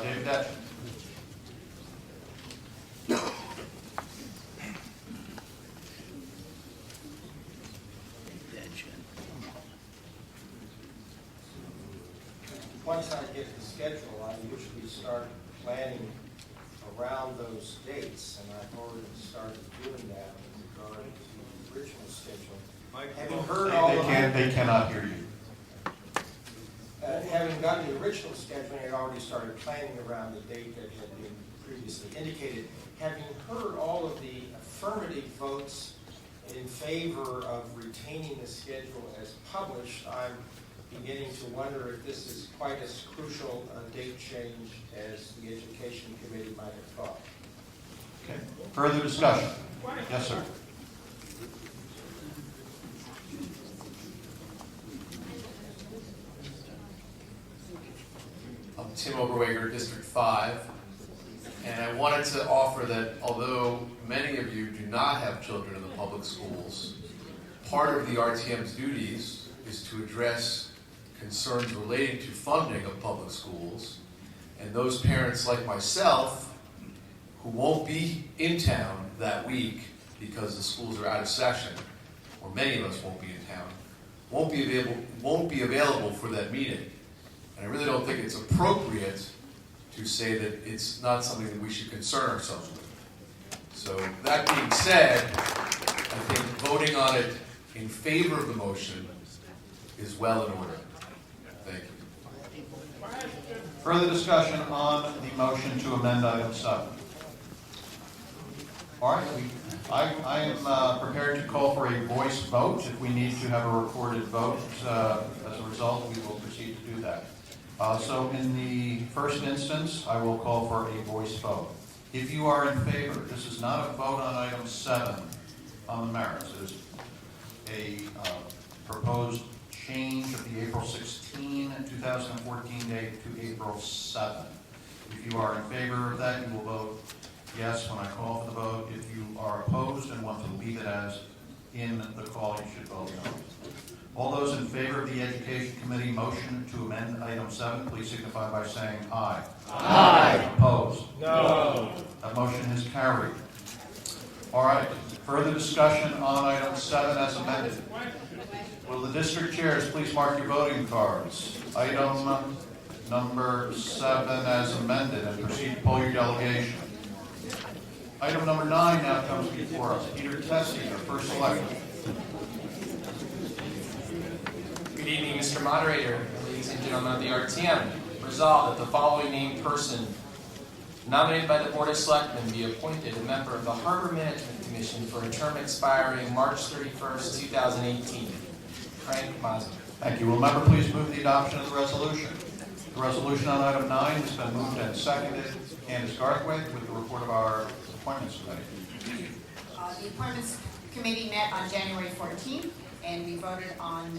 David Detch. Once I get the schedule, I usually start planning around those dates, and I've already started doing that with regard to the original schedule. Having heard all of They cannot hear you. having gotten the original schedule, I had already started planning around the date that had been previously indicated. Having heard all of the affirmative votes in favor of retaining the schedule as published, I'm beginning to wonder if this is quite as crucial a date change as the Education Committee might have thought. Okay. Further discussion? Yes, sir. I'm Tim Oberweger, District 5, and I wanted to offer that although many of you do not have children in the public schools, part of the RTM's duties is to address concerns relating to funding of public schools, and those parents like myself who won't be in town that week because the schools are out of session, or many of us won't be in town, won't be available for that meeting. And I really don't think it's appropriate to say that it's not something that we should concern ourselves with. So that being said, I think voting on it in favor of the motion is well in order. Thank you. Further discussion on the motion to amend item 7. All right, I am prepared to call for a voice vote. If we need to have a recorded vote as a result, we will proceed to do that. So in the first instance, I will call for a voice vote. If you are in favor, this is not a vote on item 7 on the merits. It is a proposed change of the April 16, 2014 date to April 7. If you are in favor of that, you will vote yes when I call for the vote. If you are opposed and want to leave it as in the call, you should vote no. All those in favor of the Education Committee motion to amend item 7, please signify by saying aye. Aye. Opposed? No. That motion is carried. All right. Further discussion on item 7 as amended. Will the district chairs please mark your voting cards? Item number 7 as amended, and proceed to poll your delegation. Item number 9 now comes before us. Peter Tessie, our first selectman. Good evening, Mr. Moderator, ladies and gentlemen of the RTM. Resolved that the following named person nominated by the Board of Selectmen be appointed a member of the Harbor Management Commission for a term expiring March 31st, 2018. Frank Mazza. Thank you. Will a member please move the adoption of the resolution? The resolution on item 9 has been moved and seconded. Candace Garthwaite with the report of our Appointments Committee. The Appointments Committee met on January 14th, and we voted on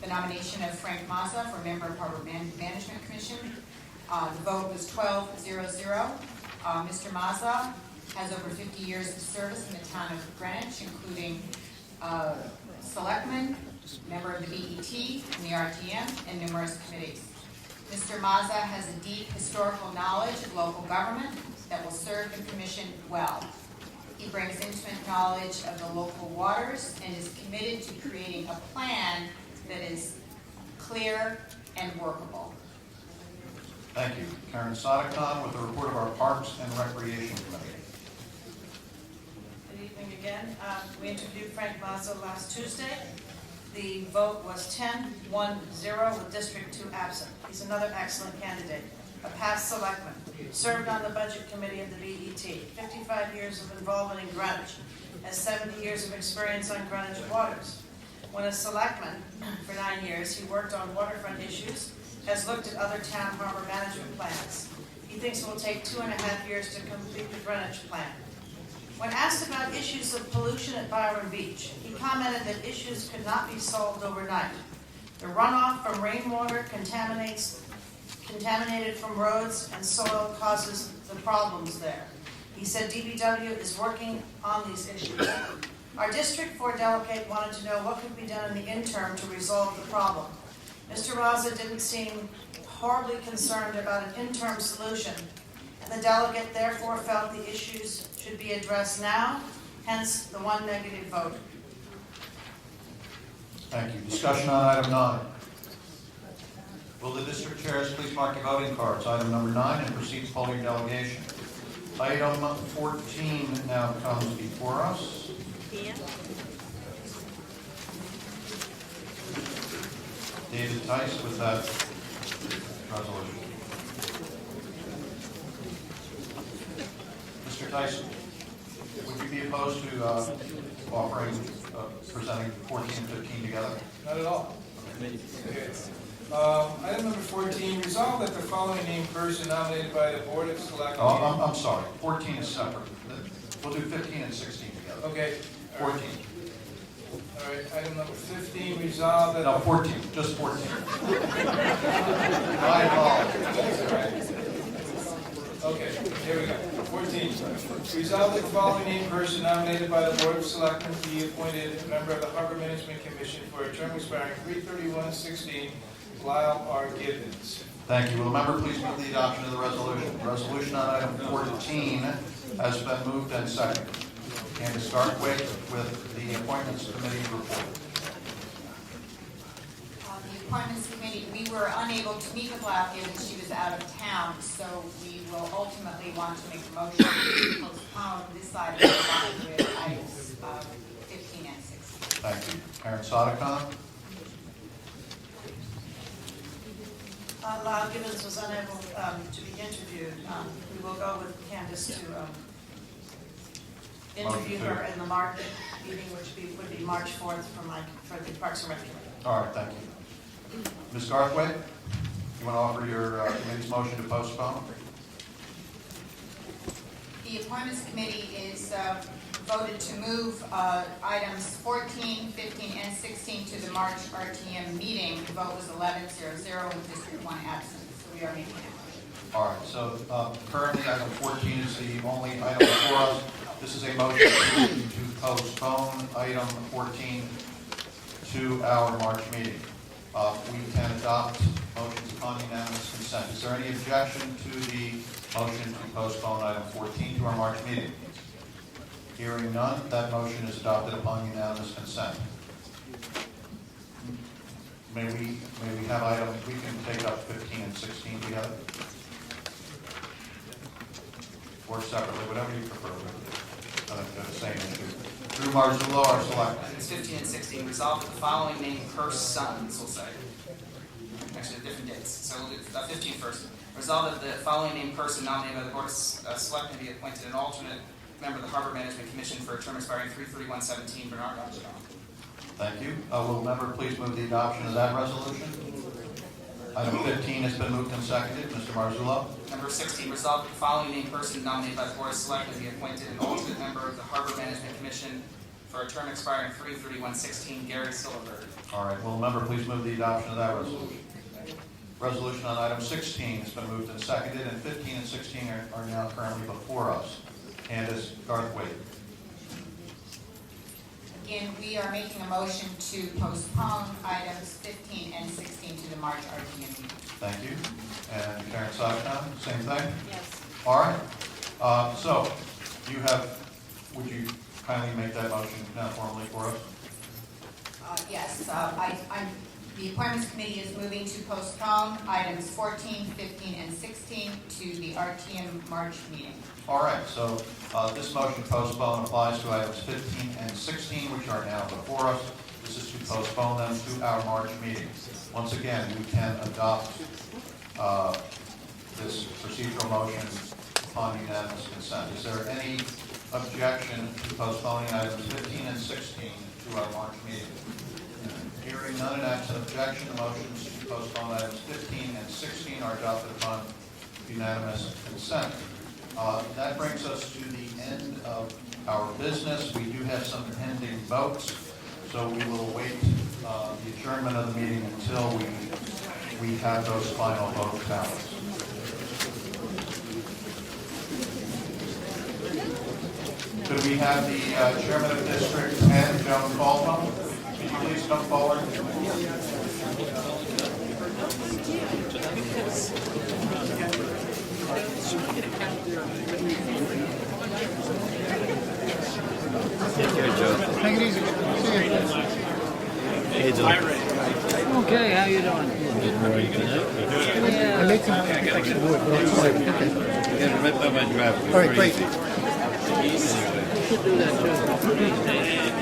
the nomination of Frank Mazza for member of Harbor Management Commission. The vote was 12-0-0. Mr. Mazza has over 50 years of service in the town of Greenwich, including selectman, member of the BET, and the RTM, and numerous committees. Mr. Mazza has a deep historical knowledge of local government that will serve the commission well. He brings intimate knowledge of the local waters and is committed to creating a plan that is clear and workable. Thank you. Karen Sadekon with the report of our Parks and Recreation Committee. Good evening again. We interviewed Frank Mazza last Tuesday. The vote was 10-1-0 with District 2 absent. He's another excellent candidate, a past selectman, served on the Budget Committee of the BET, 55 years of involvement in Greenwich, has 70 years of experience on Greenwich waters. When a selectman for 9 years, he worked on waterfront issues, has looked at other town harbor management plans. He thinks it will take 2.5 years to complete the Greenwich plan. When asked about issues of pollution at Byron Beach, he commented that issues could not be solved overnight. The runoff from rainwater contaminated from roads and soil causes the problems there. He said DPW is working on these issues. Our District 4 delegate wanted to know what could be done in the interim to resolve the problem. Mr. Raza didn't seem horribly concerned about an interim solution, and the delegate therefore felt the issues should be addressed now, hence the one negative vote. Thank you. Discussion on item 9. Will the district chairs please mark your voting cards? Item number 9 and proceed to poll your delegation. Item 14 now comes before us. David Tice with that resolution. Mr. Tice, would you be opposed to presenting 14 and 15 together? Not at all. Okay. Item number 14, resolve that the following named person nominated by the Board of Selectmen. Oh, I'm sorry. 14 is separate. We'll do 15 and 16 together. Okay. 14. All right, item number 15, resolve that... No, 14, just 14. My apologies. Okay, here we go. 14, resolve that the following named person nominated by the Board of Selectmen be appointed a member of the Harbor Management Commission for a term expiring 3/31/16, Lyle R. Gibbons. Thank you. Will the member please move the adoption of the resolution? The resolution on item 14 has been moved and seconded. Candace Garthwaite with the Appointments Committee report. The Appointments Committee, we were unable to meet with Lyle Gibbons. She was out of town, so we will ultimately want to make a motion to postpone this item along with items 15 and 16. Thank you. Karen Sadekon. Lyle Gibbons was unable to be interviewed. We will go with Candace to interview her in the market meeting, which would be March 4th for the Parks and Rec Committee. All right, thank you. Ms. Garthwaite, you want to offer your committee's motion to postpone? The Appointments Committee is voted to move items 14, 15, and 16 to the March RTM meeting. The vote was 11-0-0 with District 1 absent, so we are making that motion. All right, so currently item 14 is the only item before us. This is a motion to postpone item 14 to our March meeting. We can adopt motions upon unanimous consent. Is there any objection to the motion to postpone item 14 to our March meeting? Hearing none, that motion is adopted upon unanimous consent. May we have items, we can take up 15 and 16 together? Or separately, whatever you prefer. I think they're the same issue. Drew Marzullo, our selectman. Items 15 and 16, resolve that the following named persons, we'll say. Actually, different dates. So we'll do 15 first. Resolve that the following named person nominated by the Board of Selectmen be appointed an alternate member of the Harbor Management Commission for a term expiring 3/31/17, Bernard Armstrong. Thank you. Will the member please move the adoption of that resolution? Item 15 has been moved and seconded. Mr. Marzullo. Number 16, resolve that the following named person nominated by the Board of Selectmen be appointed an alternate member of the Harbor Management Commission for a term expiring 3/31/16, Gary Silverberg. All right. Will the member please move the adoption of that resolution? Resolution on item 16 has been moved and seconded, and 15 and 16 are now currently before us. Candace Garthwaite. Again, we are making a motion to postpone items 15 and 16 to the March RTM meeting. Thank you. And Karen Sadekon, same thing? Yes. All right. So you have Would you kindly make that motion now formally for us? Yes, the appointments committee is moving to postpone items 14, 15, and 16 to the RTM March meeting. All right, so this motion to postpone applies to items 15 and 16, which are now before us. This is to postpone them to our March meeting. Once again, we can adopt this procedural motion upon unanimous consent. Is there any objection to postponing items 15 and 16 to our March meeting? Hearing none and absent objection, the motions to postpone items 15 and 16 are adopted upon unanimous consent. That brings us to the end of our business. We do have some pending votes, so we will wait the adjournment of the meeting until we have those final vote tallies. Could we have the Chairman of District 10, Joan Caldwell? Could you please come forward? Take it easy. Hey, okay, how you doing? I made some extra wood. All right, great. You should do that too.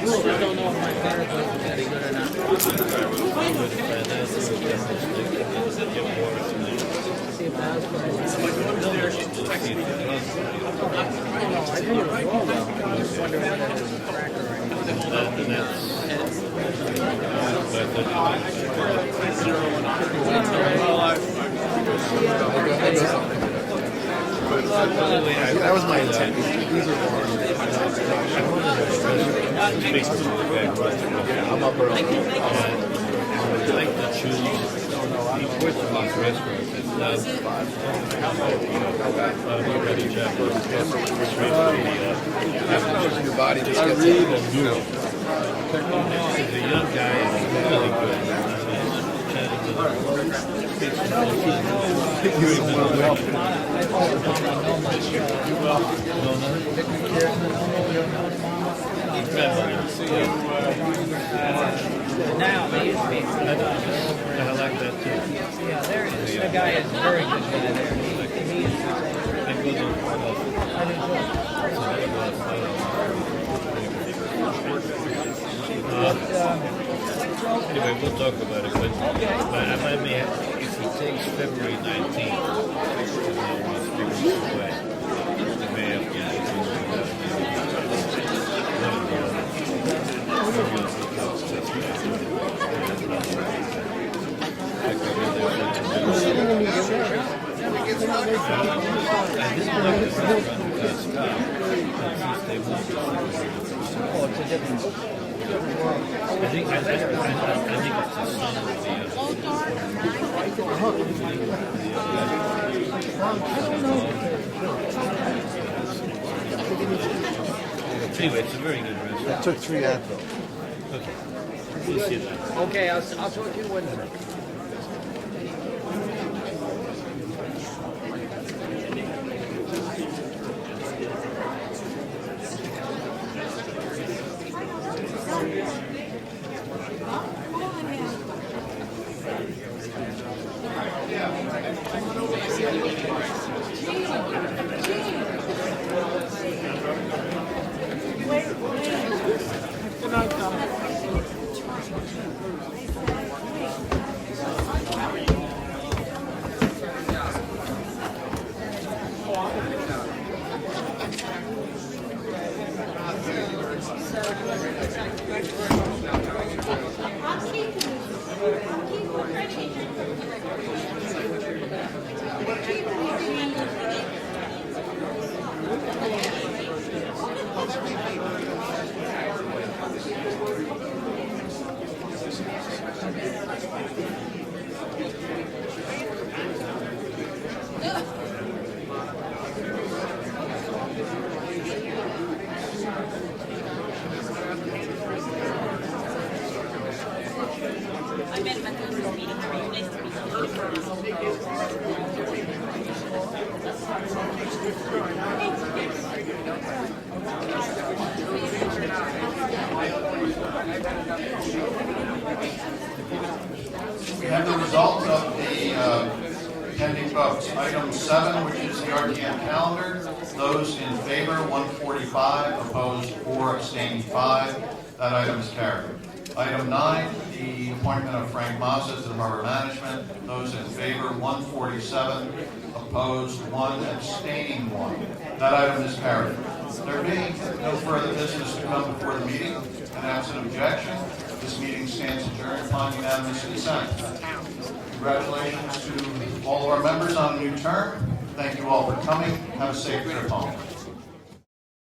I don't know if my parents are very good or not. See if I I just wonder whether there's a crack or That was my intent. These are I'm up early. I like to choose each Portuguese restaurant that does your body just gets it. The young guy is really good. now they used to be. I like that too. Yeah, there is. The guy is a very good guy there. Anyway, we'll talk about it. But I mean, if he takes February 19th, almost 3 weeks away, he may have I think it's the son of Anyway, it's a very good restaurant. It took 3 Advil. Okay. We'll see that. Okay, I'll talk to you Wednesday. I We have the results of the pending votes. Item 7, which is the RTM calendar. Those in favor, 145, opposed 4, abstaining 5. That item is carried. Item 9, the appointment of Frank Mazza to the Harbor Management. Those in favor, 147, opposed 1, abstaining 1. That item is carried. There being no further business to come before the meeting, and absent objection, this meeting stands adjourned upon unanimous consent. Congratulations to all of our members on a new term. Thank you all for coming. Have a safe trip home.